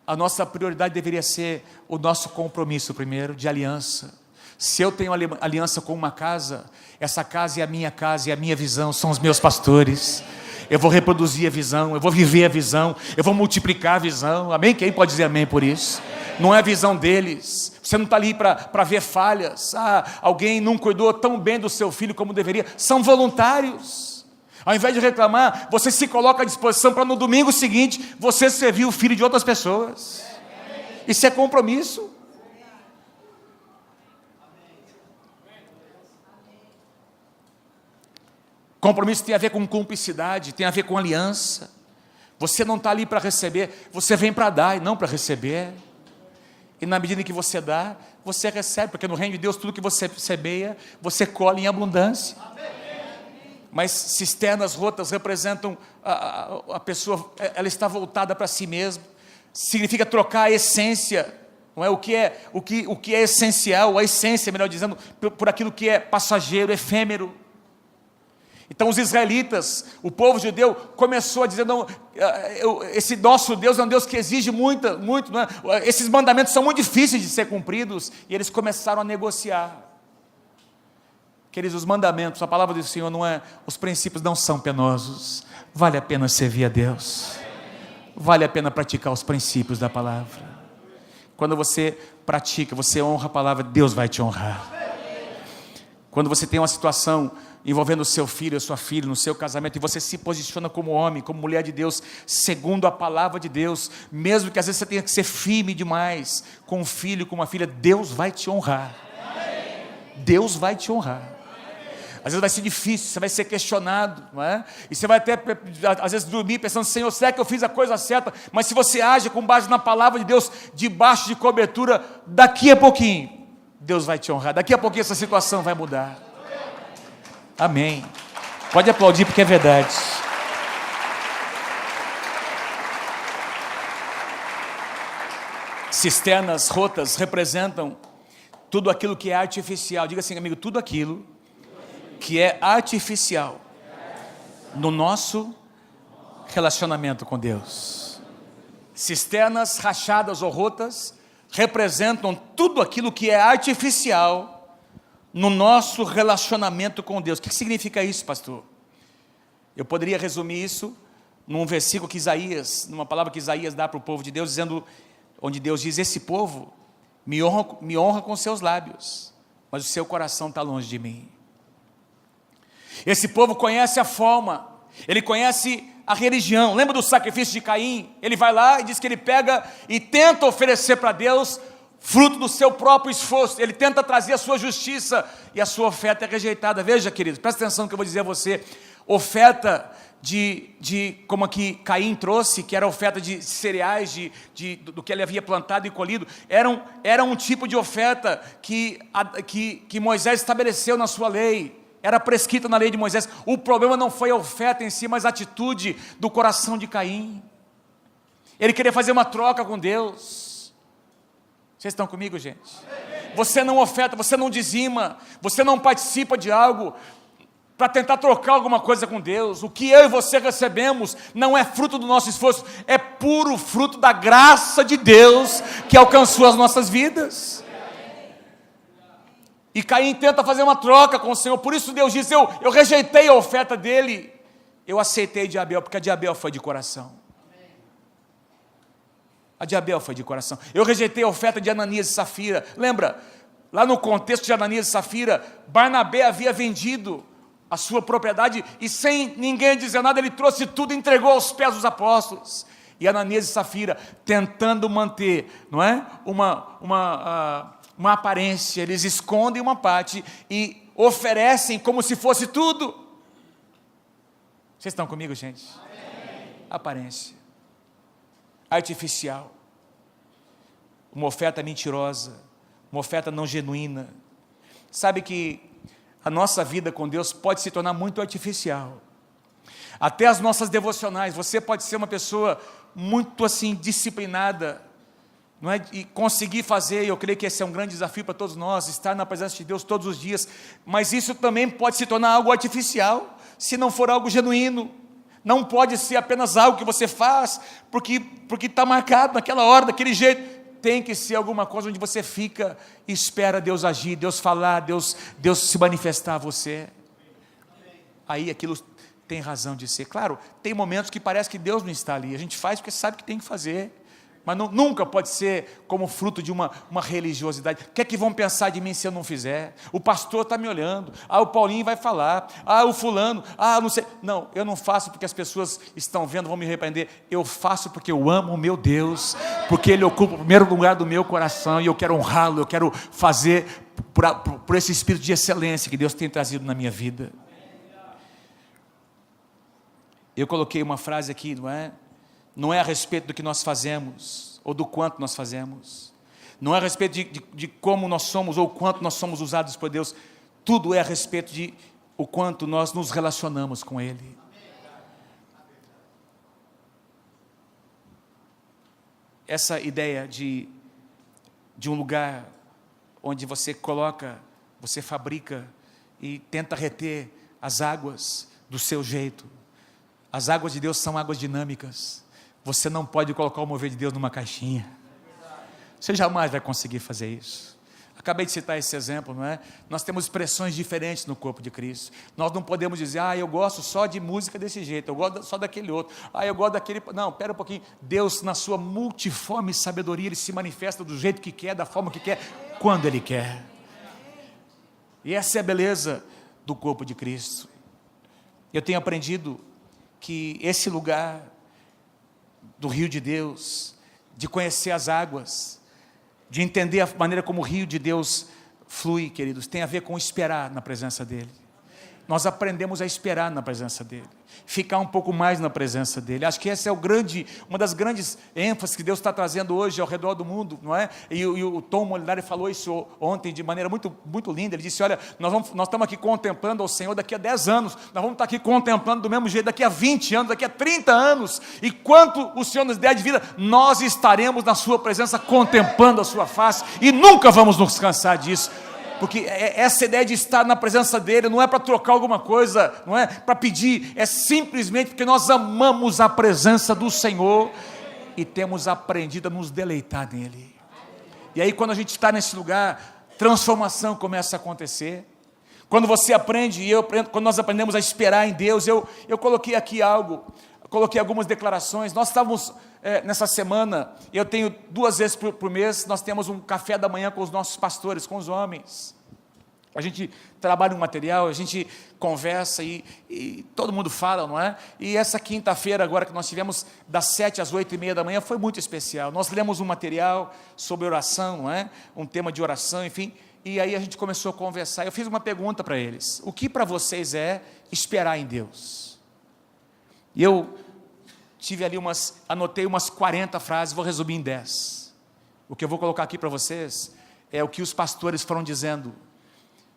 a nossa prioridade deveria ser o nosso compromisso primeiro, de aliança. Se eu tenho aliança com uma casa, essa casa é a minha casa e a minha visão são os meus pastores. Eu vou reproduzir a visão, eu vou viver a visão, eu vou multiplicar a visão. Amém? Quem pode dizer amém por isso? não é a visão deles. Você não está ali para ver falhas. Alguém não cuidou tão bem do seu filho como deveria. São voluntários. Ao invés de reclamar, você se coloca à disposição para no domingo seguinte, você servir o filho de outras pessoas. Isso é compromisso. Compromisso tem a ver com cumplicidade, tem a ver com aliança. Você não está ali para receber, você vem para dar e não para receber. E na medida em que você dá, você recebe, porque no reino de Deus tudo que você semeia, você colhe em abundância. Mas cisternas rotas representam a pessoa, ela está voltada para si mesma. Significa trocar a essência, não é? O que é essencial, a essência, melhor dizendo, por aquilo que é passageiro, efêmero. Então os israelitas, o povo judeu, começou a dizer, não, esse nosso Deus é um Deus que exige muito, não é? Esses mandamentos são muito difíceis de ser cumpridos, e eles começaram a negociar. Queridos, os mandamentos, a palavra do Senhor não é, os princípios não são penosos, vale a pena servir a Deus, vale a pena praticar os princípios da palavra. Quando você pratica, você honra a palavra, Deus vai te honrar. Quando você tem uma situação envolvendo o seu filho, a sua filha, no seu casamento, e você se posiciona como homem, como mulher de Deus, segundo a palavra de Deus, mesmo que às vezes você tenha que ser firme demais, com um filho, com uma filha, Deus vai te honrar. Deus vai te honrar. Às vezes vai ser difícil, você vai ser questionado, não é? E você vai até, às vezes, dormir pensando, Senhor, será que eu fiz a coisa certa? Mas se você age com base na palavra de Deus, debaixo de cobertura, daqui a pouquinho, Deus vai te honrar. Daqui a pouquinho essa situação vai mudar. Amém. Pode aplaudir porque é verdade. Cisternas rotas representam tudo aquilo que é artificial. Diga assim, amigo, tudo aquilo que é artificial no nosso relacionamento com Deus. Cisternas rachadas ou rotas representam tudo aquilo que é artificial no nosso relacionamento com Deus. O que significa isso, pastor? Eu poderia resumir isso num versículo que Isaías, numa palavra que Isaías dá para o povo de Deus, dizendo, onde Deus diz, esse povo me honra com seus lábios, mas o seu coração está longe de mim. Esse povo conhece a forma, ele conhece a religião. Lembra do sacrifício de Caim? Ele vai lá e diz que ele pega e tenta oferecer para Deus fruto do seu próprio esforço. Ele tenta trazer a sua justiça e a sua oferta é rejeitada. Veja, queridos, presta atenção no que eu vou dizer a você. Oferta como aqui Caim trouxe, que era oferta de cereais, do que ele havia plantado e colhido, era um tipo de oferta que Moisés estabeleceu na sua lei. Era prescrita na lei de Moisés. O problema não foi a oferta em si, mas a atitude do coração de Caim. Ele queria fazer uma troca com Deus. Vocês estão comigo, gente? Você não oferta, você não dizima, você não participa de algo para tentar trocar alguma coisa com Deus. O que eu e você recebemos não é fruto do nosso esforço, é puro fruto da graça de Deus que alcançou as nossas vidas. E Caim tenta fazer uma troca com o Senhor, por isso Deus diz, eu rejeitei a oferta dele, eu aceitei de Abel, porque a de Abel foi de coração. A de Abel foi de coração. Eu rejeitei a oferta de Ananias e Safira. Lembra, lá no contexto de Ananias e Safira, Barnabé havia vendido a sua propriedade e sem ninguém dizer nada, ele trouxe tudo e entregou aos pés dos apóstolos. E Ananias e Safira, tentando manter, não é? Uma aparência, eles escondem uma parte e oferecem como se fosse tudo. Vocês estão comigo, gente? Amém. Aparência artificial, uma oferta mentirosa, uma oferta não genuína. Sabe que a nossa vida com Deus pode se tornar muito artificial. Até as nossas devocionais, você pode ser uma pessoa muito assim disciplinada, não é? E conseguir fazer, eu creio que esse é um grande desafio para todos nós, estar na presença de Deus todos os dias, mas isso também pode se tornar algo artificial, se não for algo genuíno. Não pode ser apenas algo que você faz, porque está marcado naquela hora, daquele jeito. Tem que ser alguma coisa onde você fica e espera Deus agir, Deus falar, Deus se manifestar a você. Aí aquilo tem razão de ser. Claro, tem momentos que parece que Deus não está ali, a gente faz porque sabe que tem que fazer, Mas nunca pode ser como fruto de uma religiosidade. O que é que vão pensar de mim se eu não fizer? O pastor está me olhando. O Paulinho vai falar. O fulano. Não sei. Não, eu não faço porque as pessoas estão vendo, vão me repreender. Eu faço porque eu amo o meu Deus, porque Ele ocupa o primeiro lugar do meu coração e eu quero honrá-lo, eu quero fazer por esse espírito de excelência que Deus tem trazido na minha vida. Eu coloquei uma frase aqui, não é? Não é a respeito do que nós fazemos, ou do quanto nós fazemos. Não é a respeito de como nós somos, ou quanto nós somos usados por Deus. Tudo é a respeito de o quanto nós nos relacionamos com Ele. Essa ideia de um lugar onde você coloca, você fabrica e tenta reter as águas do seu jeito. As águas de Deus são águas dinâmicas. Você não pode colocar o mover de Deus numa caixinha. Você jamais vai conseguir fazer isso. Acabei de citar esse exemplo, não é? Nós temos expressões diferentes no corpo de Cristo. Nós não podemos dizer, eu gosto só de música desse jeito, eu gosto só daquele outro, eu gosto daquele... Não, espera um pouquinho. Deus, na sua multiforme sabedoria, Ele se manifesta do jeito que quer, da forma que quer, quando Ele quer. E essa é a beleza do corpo de Cristo. Eu tenho aprendido que esse lugar do rio de Deus, de conhecer as águas, de entender a maneira como o rio de Deus flui, queridos, tem a ver com esperar na presença dEle. Nós aprendemos a esperar na presença dEle, ficar um pouco mais na presença dEle. Acho que essa é uma das grandes ênfases que Deus está trazendo hoje ao redor do mundo, não é? E o Tom Molinari falou isso ontem de maneira muito, muito linda. Ele disse, olha, nós estamos aqui contemplando ao Senhor daqui a 10 anos, nós vamos estar aqui contemplando do mesmo jeito daqui a 20 anos, daqui a 30 anos, e quanto o Senhor nos der de vida, nós estaremos na sua presença contemplando a sua face, e nunca vamos nos cansar disso. Porque essa ideia de estar na presença dEle não é para trocar alguma coisa, não é para pedir, é simplesmente porque nós amamos a presença do Senhor e temos aprendido a nos deleitar nele. E aí quando a gente está nesse lugar, transformação começa a acontecer. Quando você aprende, quando nós aprendemos a esperar em Deus, eu coloquei aqui coloquei algumas declarações. Nós estávamos nessa semana, eu tenho 2 vezes por mês, nós temos um café da manhã com os nossos pastores, com os homens. A gente trabalha um material, a gente conversa e todo mundo fala, não é? E essa quinta-feira agora que nós tivemos, das 7 às 8h30 da manhã, foi muito especial. Nós lemos um material sobre oração, não é? Um tema de oração, enfim. E aí a gente começou a conversar. Eu fiz uma pergunta para eles: o que para vocês é esperar em Deus? E eu tive ali anotei umas 40 frases, vou resumir em 10. O que eu vou colocar aqui para vocês é o que os pastores foram dizendo,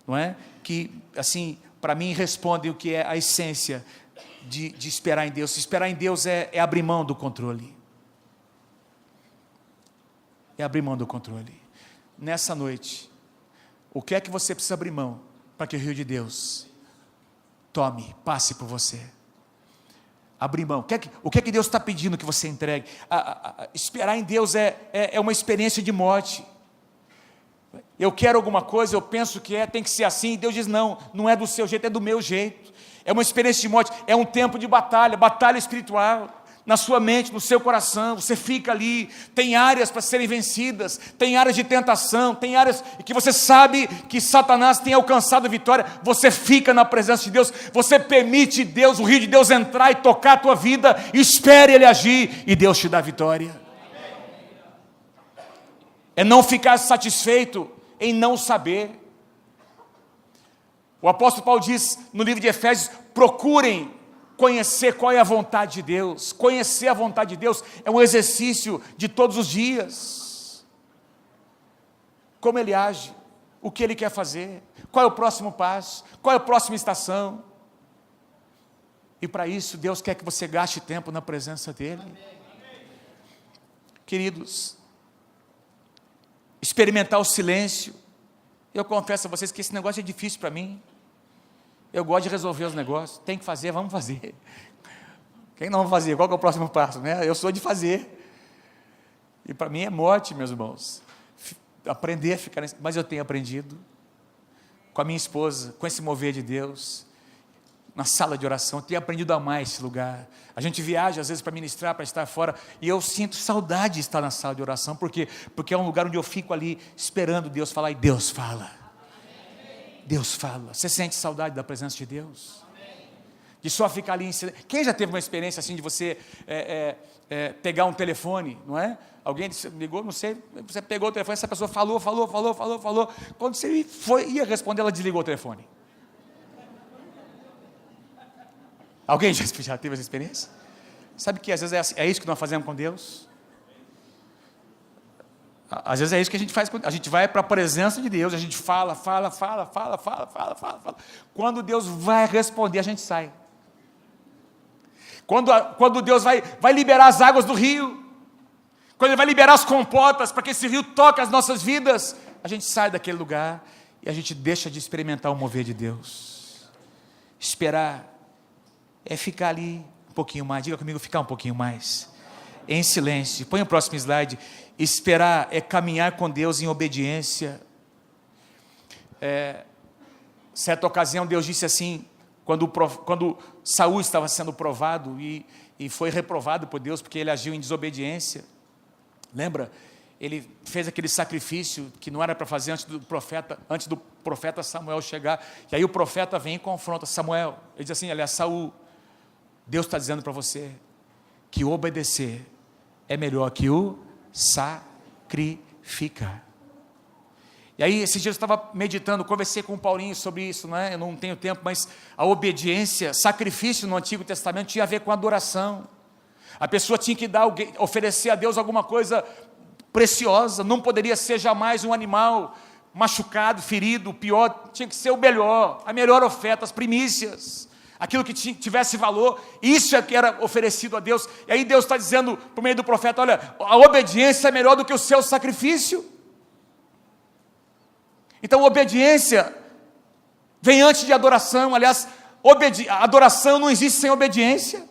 não é? Que, assim, para mim responde o que é a essência de esperar em Deus. Esperar em Deus é abrir mão do controle. É abrir mão do controle. Nessa noite, o que é que você precisa abrir mão para que o rio de Deus passe por você? Abrir mão. O que é que Deus está pedindo que você entregue? Esperar em Deus é uma experiência de morte. Eu quero alguma coisa, eu penso que tem que ser assim, e Deus diz, não é do seu jeito, é do meu jeito. É uma experiência de morte, é um tempo de batalha espiritual, na sua mente, no seu coração. Você fica ali, tem áreas para serem vencidas, tem áreas de tentação, tem áreas que você sabe que Satanás tem alcançado a vitória. Você fica na presença de Deus, você permite Deus, o rio de Deus entrar e tocar a tua vida, espere Ele agir e Deus te dá a vitória. É não ficar satisfeito em não saber. O apóstolo Paulo diz no livro de Efésios, procurem conhecer qual é a vontade de Deus. Conhecer a vontade de Deus é um exercício de todos os dias. Como Ele age, o que Ele quer fazer, qual é o próximo passo, qual é a próxima estação. E para isso Deus quer que você gaste tempo na presença dEle. Queridos, experimentar o silêncio. Eu confesso a vocês que esse negócio é difícil para mim. Eu gosto de resolver os negócios. Tem que fazer, vamos fazer. Quem não vai fazer? Qual que é o próximo passo, né? Eu sou de fazer. E para mim é morte, meus irmãos. Aprender a ficar... Mas eu tenho aprendido com a minha esposa, com esse mover de Deus. na sala de oração. Eu tenho aprendido a amar esse lugar. A gente viaja às vezes para ministrar, para estar fora, e eu sinto saudade de estar na sala de oração. Por quê? Porque é um lugar onde eu fico ali esperando Deus falar, e Deus fala. Deus fala. Você sente saudade da presença de Deus? De só ficar ali em silêncio. Quem já teve uma experiência assim de você pegar um telefone, não é? Alguém ligou, não sei, você pegou o telefone, essa pessoa falou. Quando você ia responder, ela desligou o telefone. Alguém já teve essa experiência? Sabe que às vezes é isso que nós fazemos com Deus? Às vezes é isso que a gente faz. A gente vai para a presença de Deus, a gente fala. Quando Deus vai responder, a gente sai. Quando Deus vai liberar as águas do rio, quando Ele vai liberar as comportas para que esse rio toque as nossas vidas, a gente sai daquele lugar e a gente deixa de experimentar o mover de Deus. Esperar é ficar ali um pouquinho mais. Diga comigo, ficar um pouquinho mais em silêncio. Põe o próximo slide. Esperar é caminhar com Deus em obediência. Certa ocasião Deus disse assim, quando Saul estava sendo provado e foi reprovado por Deus porque ele agiu em desobediência. Lembra? Ele fez aquele sacrifício que não era para fazer antes do profeta Samuel chegar. E aí o profeta vem e confronta Samuel. Ele diz assim, aliás, Saul, Deus está dizendo para você que obedecer é melhor que o sacrificar. E aí, esses dias eu estava meditando, conversei com o Paulinho sobre isso, não é? Eu não tenho tempo, mas a obediência, sacrifício no Antigo Testamento tinha a ver com adoração. A pessoa tinha que oferecer a Deus alguma coisa preciosa, não poderia ser jamais um animal machucado, ferido, pior, tinha que ser o melhor, a melhor oferta, as primícias, aquilo que tivesse valor, isso é que era oferecido a Deus. E aí Deus está dizendo, por meio do profeta, olha, a obediência é melhor do que o seu sacrifício. Então, obediência vem antes de adoração. Aliás, a adoração não existe sem obediência.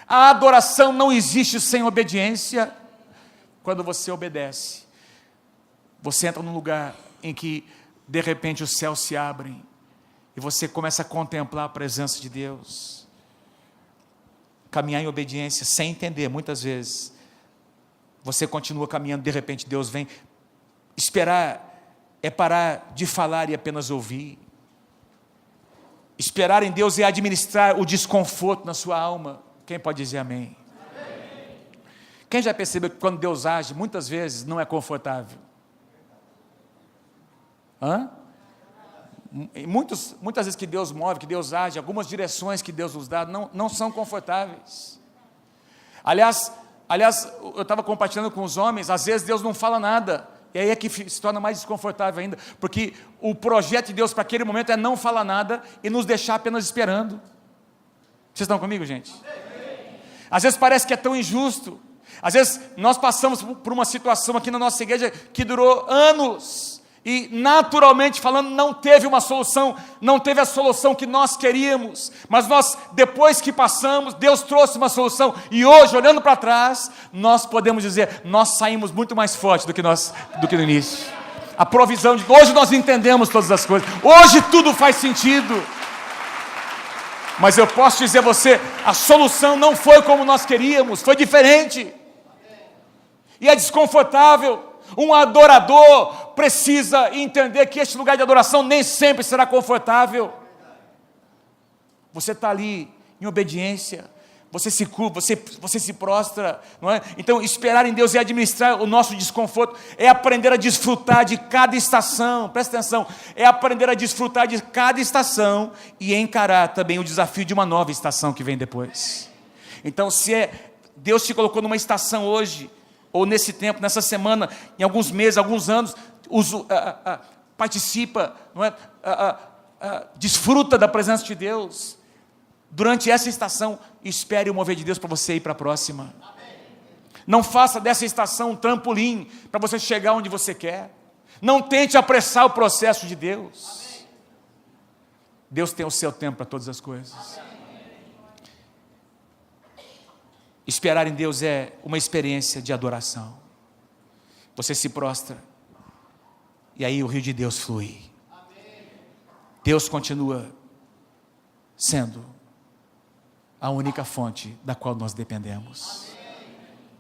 A adoração não existe sem obediência. Quando você obedece, você entra num lugar em que, de repente, os céus se abrem e você começa a contemplar a presença de Deus. Caminhar em obediência sem entender, muitas vezes. Você continua caminhando, de repente Deus vem. Esperar é parar de falar e apenas ouvir. Esperar em Deus é administrar o desconforto na sua alma. Quem pode dizer amém? Amém. Quem já percebeu que quando Deus age, muitas vezes não é confortável? Muitas vezes que Deus move, que Deus age, algumas direções que Deus nos dá, não são confortáveis. Aliás, eu estava compartilhando com os homens, às vezes Deus não fala nada. E aí é que se torna mais desconfortável ainda, porque o projeto de Deus para aquele momento é não falar nada e nos deixar apenas esperando. Vocês estão comigo, gente? Às vezes parece que é tão injusto. Às vezes nós passamos por uma situação aqui na nossa igreja que durou anos e, naturalmente falando, não teve uma solução, não teve a solução que nós queríamos, mas nós, depois que passamos, Deus trouxe uma solução, e hoje, olhando para trás, nós podemos dizer, nós saímos muito mais fortes do que no início. A provisão de hoje nós entendemos todas as coisas, hoje tudo faz sentido. Mas eu posso dizer a você, a solução não foi como nós queríamos, foi diferente. E é desconfortável. Um adorador precisa entender que este lugar de adoração nem sempre será confortável. Você está ali em obediência, você se curva, você se prostra, não é? Então, esperar em Deus é administrar o nosso desconforto, é aprender a desfrutar de cada estação, presta atenção, é aprender a desfrutar de cada estação e encarar também o desafio de uma nova estação que vem depois. Então, se Deus te colocou numa estação hoje, ou nesse tempo, nessa semana, em alguns meses, alguns anos, participa, não é? Desfruta da presença de Deus. Durante essa estação, espere o mover de Deus para você ir para a próxima. Amém. Não faça dessa estação um trampolim para você chegar onde você quer. Não tente apressar o processo de Deus. Amém. Deus tem o seu tempo para todas as coisas. Amém. Esperar em Deus é uma experiência de adoração. Você se prostra e aí o rio de Deus flui. Amém. Deus continua sendo a única fonte da qual nós dependemos.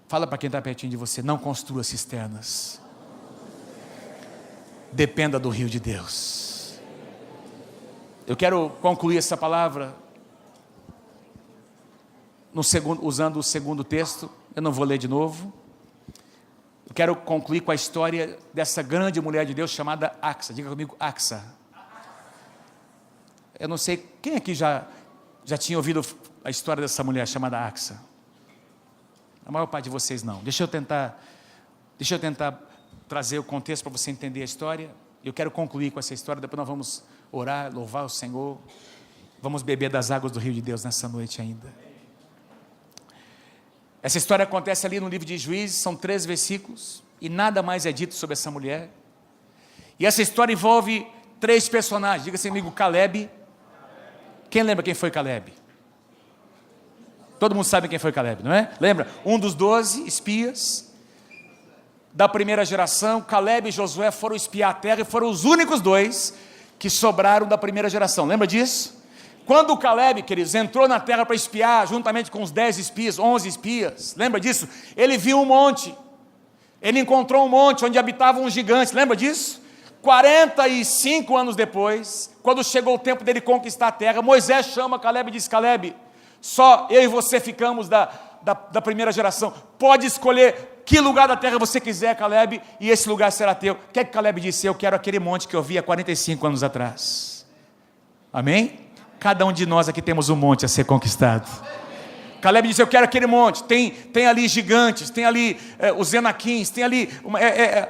Fala para quem está pertinho de você, não construa cisternas. Dependa do rio de Deus. Eu quero concluir essa palavra usando o segundo texto. Eu não vou ler de novo. Eu quero concluir com a história dessa grande mulher de Deus chamada Axa. Diga comigo, Axa. Eu não sei, quem aqui já tinha ouvido a história dessa mulher chamada Axa? A maior parte de vocês não. Deixa eu tentar trazer o contexto para você entender a história. Eu quero concluir com essa história, depois nós vamos orar, louvar o Senhor. Vamos beber das águas do rio de Deus nessa noite ainda. Essa história acontece ali no livro de Juízes, são 3 versículos, e nada mais é dito sobre essa mulher. E essa história envolve 3 personagens. Diga assim comigo, Caleb. Quem lembra quem foi Caleb? Todo mundo sabe quem foi Caleb, não é? Lembra? Um dos 12 espias da primeira geração. Caleb e Josué foram espiar a terra e foram os únicos 2 que sobraram da primeira geração. Lembra disso? Quando o Caleb, queridos, entrou na terra para espiar, juntamente com os 10 espias, 11 espias, lembra disso? Ele viu um monte, ele encontrou um monte onde habitavam uns gigantes, lembra disso? 45 anos depois, quando chegou o tempo dele conquistar a terra, Moisés chama Caleb e diz, Caleb, só eu e você ficamos da primeira geração, pode escolher que lugar da terra você quiser, Caleb, e esse lugar será teu. O que é que Caleb disse? Eu quero aquele monte que eu vi há 45 anos atrás. Amém? Cada um de nós aqui temos um monte a ser conquistado. Caleb disse, eu quero aquele monte, tem ali gigantes, tem ali os Enaquins, tem ali,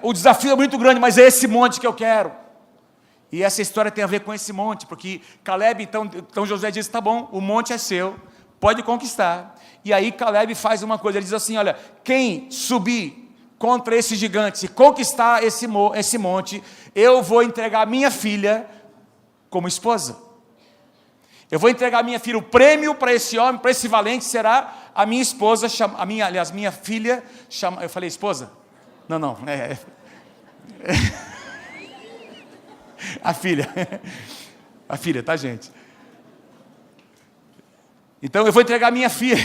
o desafio é muito grande, mas é esse monte que eu quero. E essa história tem a ver com esse monte, porque Caleb, então Josué diz, tá bom, o monte é seu, pode conquistar. E aí Caleb faz uma coisa, ele diz assim, olha, quem subir contra esses gigantes e conquistar esse monte, eu vou entregar minha filha como esposa. Eu vou entregar minha filha, o prêmio para esse homem, para esse valente, será a minha esposa, minha filha, eu falei esposa? Não, a filha, tá gente? Então eu vou entregar minha filha,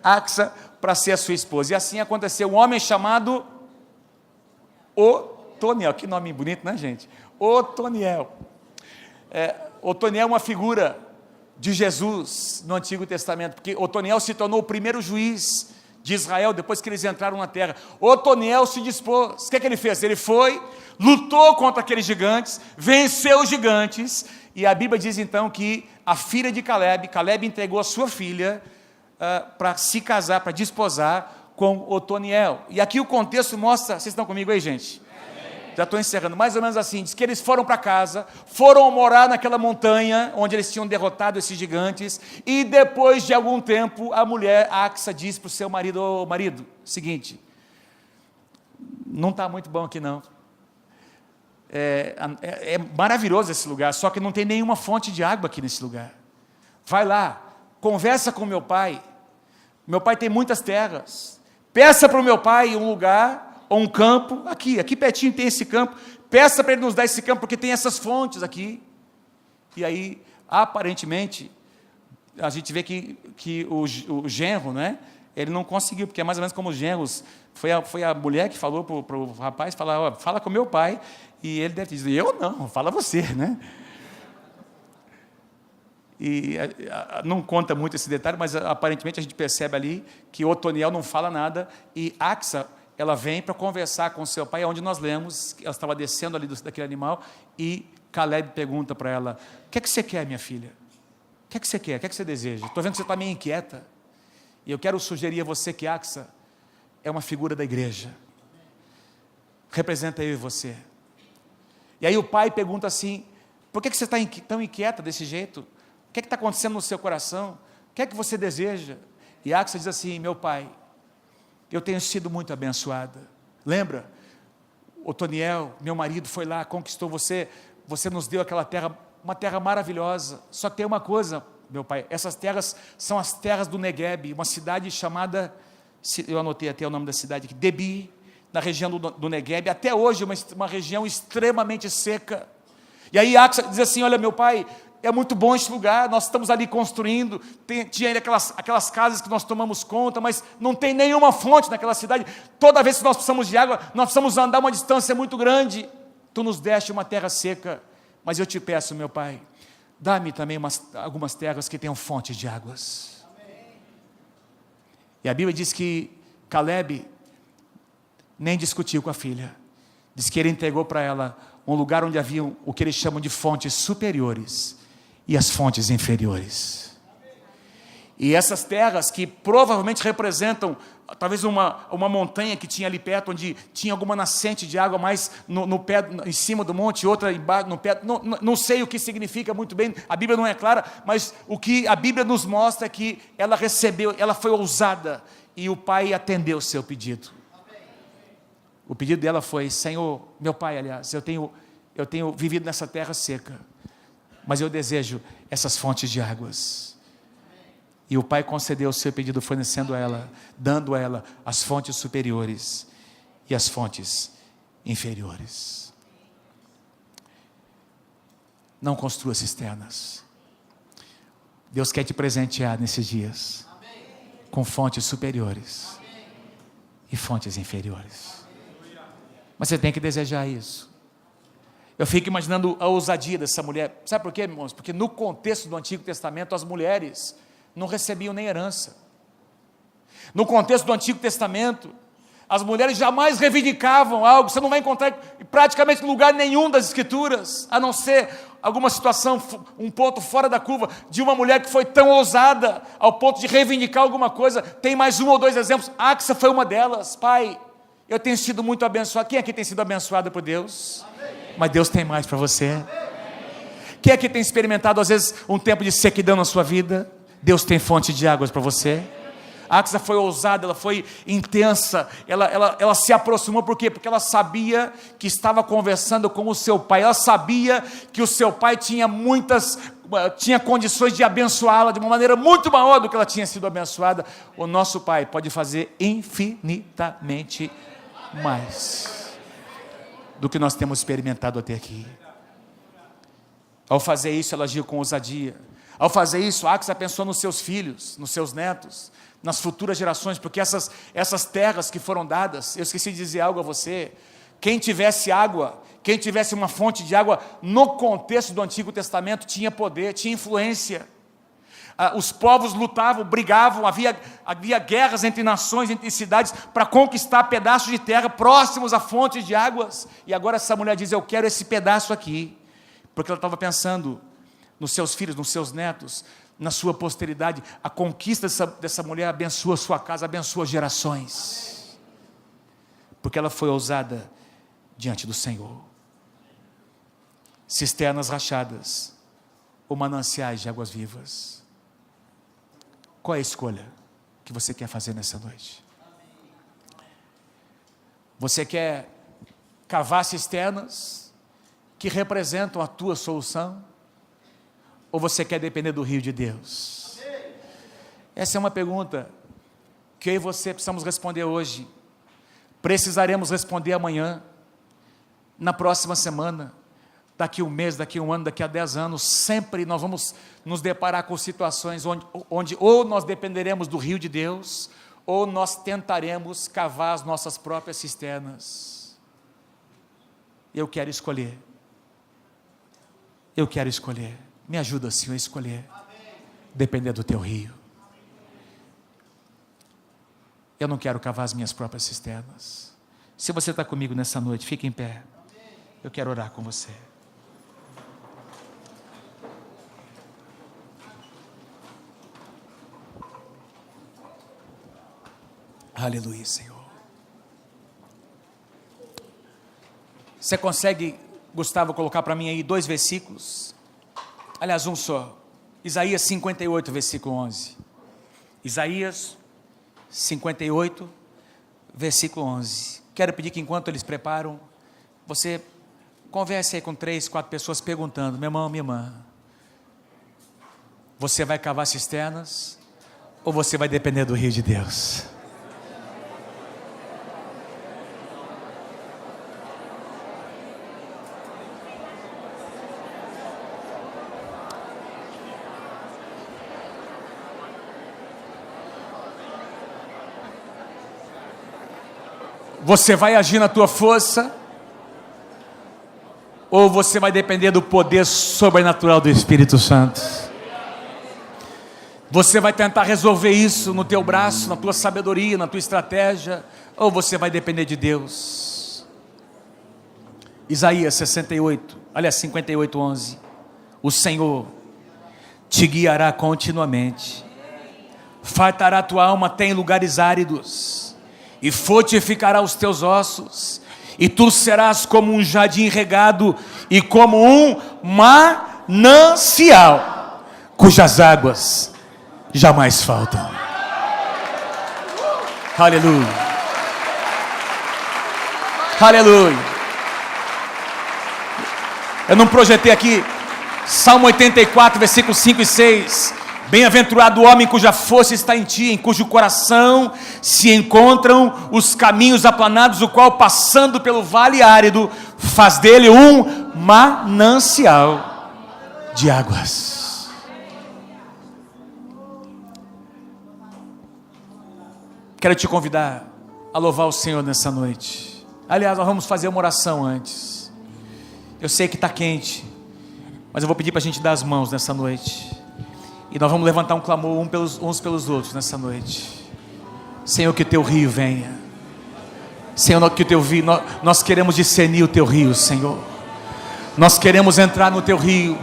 Axa, para ser a sua esposa. E assim aconteceu, um homem chamado Otoniel, que nome bonito, né gente? Otoniel. Otoniel é uma figura de Jesus no Antigo Testamento, porque Otoniel se tornou o primeiro juiz de Israel, depois que eles entraram na terra. Otoniel se dispôs, o que ele fez? Ele foi, lutou contra aqueles gigantes, venceu os gigantes, e a Bíblia diz então que a filha de Caleb entregou a sua filha para se casar, para desposar com Otoniel. E aqui o contexto mostra, vocês estão comigo aí gente? Já estou encerrando, mais ou menos assim, diz que eles foram para casa, foram morar naquela montanha, onde eles tinham derrotado esses gigantes, e depois de algum tempo, a mulher, Axa, diz para o seu marido, ô marido, seguinte, não está muito bom aqui não, é maravilhoso esse lugar, só que não tem nenhuma fonte de água aqui nesse lugar, vai lá, conversa com meu pai tem muitas terras, peça para o meu pai um lugar, ou um campo, aqui pertinho tem esse campo, peça para ele nos dar esse campo, porque tem essas fontes aqui. E aí, aparentemente, a gente vê que o genro, né, ele não conseguiu, porque é mais ou menos como os genros, foi a mulher que falou para o rapaz, fala com meu pai, e ele deve dizer, eu não, fala você, né? E não conta muito esse detalhe, mas aparentemente a gente percebe ali que Otoniel não fala nada, e Axa, ela vem para conversar com seu pai, onde nós lemos, ela estava descendo ali daquele animal, e Caleb pergunta para ela, o que é que você quer, minha filha? O que é que você quer? O que é que você deseja? Estou vendo que você está meio inquieta, e eu quero sugerir a você que Axa é uma figura da igreja, representa eu e você. E aí o pai pergunta assim, por que você está tão inquieta desse jeito? O que está acontecendo no seu coração? O que é que você deseja? E Axa diz assim, meu pai, eu tenho sido muito abençoada. Lembra? Otoniel, meu marido, foi lá, conquistou você nos deu aquela terra, uma terra maravilhosa. Só tem uma coisa, meu pai, essas terras são as terras do Negueb, uma cidade chamada, eu anotei até o nome da cidade aqui, Debi, na região do Negueb, até hoje uma região extremamente seca. E aí Axa diz assim, olha meu pai, é muito bom este lugar, nós estamos ali construindo, tinha aquelas casas que nós tomamos conta, mas não tem nenhuma fonte naquela cidade. Toda vez que nós precisamos de água, nós precisamos andar uma distância muito grande. Tu nos deste uma terra seca, mas eu te peço, meu Pai, dá-me também algumas terras que tenham fontes de águas. E a Bíblia diz que Caleb nem discutiu com a filha, diz que ele entregou para ela um lugar onde haviam o que eles chamam de fontes superiores e as fontes inferiores. E essas terras que provavelmente representam talvez uma montanha que tinha ali perto, onde tinha alguma nascente de água mais no pé, em cima do monte, outra embaixo, no pé, não sei o que significa muito bem, a Bíblia não é clara, mas o que a Bíblia nos mostra é que ela recebeu, ela foi ousada, e o pai atendeu o seu pedido. O pedido dela foi: Senhor, meu pai, aliás, eu tenho vivido nessa terra seca, mas eu desejo essas fontes de águas. E o pai concedeu o seu pedido, fornecendo a ela, dando a ela as fontes superiores e as fontes inferiores. Não construa cisternas. Deus quer te presentear nesses dias com fontes superiores e fontes inferiores. Mas você tem que desejar isso. Eu fico imaginando a ousadia dessa mulher. Sabe por quê, irmãos? Porque no contexto do Antigo Testamento, as mulheres não recebiam nem herança. No contexto do Antigo Testamento, as mulheres jamais reivindicavam algo. Você não vai encontrar praticamente em lugar nenhum das Escrituras, a não ser alguma situação, um ponto fora da curva, de uma mulher que foi tão ousada, ao ponto de reivindicar alguma coisa. Tem mais um ou dois exemplos. Axa foi uma delas. Pai, eu tenho sido muito abençoado. Quem aqui tem sido abençoado por Deus? Mas Deus tem mais para você. Quem aqui tem experimentado às vezes um tempo de sequidão na sua vida? Deus tem fonte de águas para você. A Axa foi ousada, ela foi intensa, ela se aproximou. Por quê? Porque ela sabia que estava conversando com o seu pai. Ela sabia que o seu pai tinha condições de abençoá-la de uma maneira muito maior do que ela tinha sido abençoada. O nosso pai pode fazer infinitamente mais do que nós temos experimentado até aqui. Ao fazer isso, ela agiu com ousadia. Ao fazer isso, a Axa pensou nos seus filhos, nos seus netos, nas futuras gerações, porque essas terras que foram dadas, eu esqueci de dizer algo a você, quem tivesse água, quem tivesse uma fonte de água, no contexto do Antigo Testamento, tinha poder, tinha influência. Os povos lutavam, brigavam, havia guerras entre nações, entre cidades, para conquistar pedaços de terra próximos a fontes de águas. E agora essa mulher diz: eu quero esse pedaço aqui, porque ela estava pensando nos seus filhos, nos seus netos, na sua posteridade. A conquista dessa mulher abençoa a sua casa, abençoa gerações, porque ela foi ousada diante do Senhor. Cisternas rachadas ou mananciais de águas vivas. Qual é a escolha que você quer fazer nessa noite? Você quer cavar cisternas que representam a tua solução? Ou você quer depender do rio de Deus? Essa é uma pergunta que eu e você precisamos responder hoje. Precisaremos responder amanhã, na próxima semana, daqui um mês, daqui um ano, daqui a 10 anos. Sempre nós vamos nos deparar com situações onde ou nós dependeremos do rio de Deus, ou nós tentaremos cavar as nossas próprias cisternas. Eu quero escolher. Eu quero escolher. Me ajuda, Senhor, a escolher. Depender do teu rio. Eu não quero cavar as minhas próprias cisternas. Se você está comigo nessa noite, fique em pé. Eu quero orar com você. Aleluia, Senhor. Você consegue, Gustavo, colocar para mim aí 2 versículos? Aliás, um só. Isaías 58, versículo 11. Isaías 58, versículo 11. Quero pedir que enquanto eles preparam, você converse aí com 3, 4 pessoas perguntando: meu irmão, minha irmã, você vai cavar cisternas ou você vai depender do rio de Deus? Você vai agir na tua força? Ou você vai depender do poder sobrenatural do Espírito Santo? Você vai tentar resolver isso no teu braço, na tua sabedoria, na tua estratégia? Ou você vai depender de Deus? Isaías 58, 11. O Senhor te guiará continuamente, fartará tua alma até em lugares áridos, e fortificará os teus ossos, e tu serás como um jardim regado, e como um manancial, cujas águas jamais faltam. Aleluia, aleluia. Eu não projetei aqui Salmo 84, versículos 5 e 6. Bem-aventurado o homem cuja força está em ti, em cujo coração se encontram os caminhos aplanados, o qual, passando pelo vale árido, faz dele um manancial de águas. Quero te convidar a louvar o Senhor nessa noite. Aliás, nós vamos fazer uma oração antes. Eu sei que está quente, mas eu vou pedir para a gente dar as mãos nessa noite. E nós vamos levantar um clamor uns pelos outros nessa noite. Senhor, que o teu rio venha. Senhor, que o teu rio, nós queremos discernir o teu rio, Senhor. Nós queremos entrar no teu rio.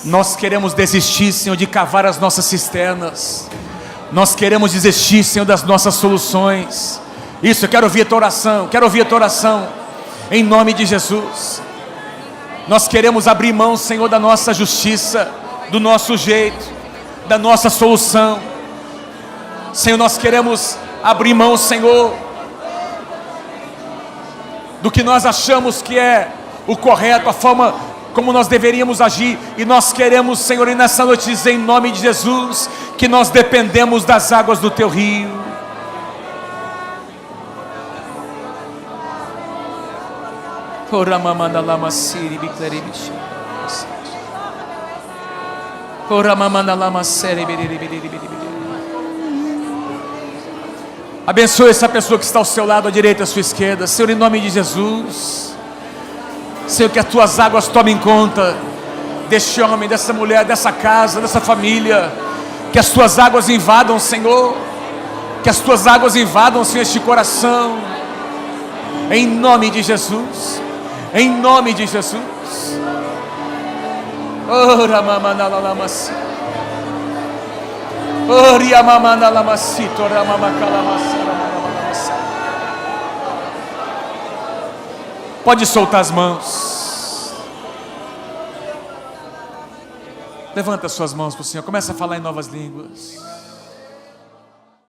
Nós queremos desistir, Senhor, de cavar as nossas cisternas. Nós queremos desistir, Senhor, das nossas soluções. Isso, eu quero ouvir a tua oração. Quero ouvir a tua oração. Em nome de Jesus. Nós queremos abrir mão, Senhor, da nossa justiça, do nosso jeito, da nossa solução. Senhor, nós queremos abrir mão, Senhor, do que nós achamos que é o correto, a forma como nós deveríamos agir. E nós queremos, Senhor, e nessa noite dizer em nome de Jesus, que nós dependemos das águas do teu rio. Abençoe essa pessoa que está ao seu lado, à direita, à sua esquerda. Senhor, em nome de Jesus, Senhor, que as tuas águas tomem conta deste homem, dessa mulher, dessa casa, dessa família. Que as tuas águas invadam, Senhor. Que as tuas águas invadam, Senhor, este coração. Em nome de Jesus. Em nome de Jesus. Ora mamana lalamasi. Ora mamana lalamasi, tora mamakalamasi. Pode soltar as mãos. Levanta as suas mãos para o Senhor. Começa a falar em novas línguas.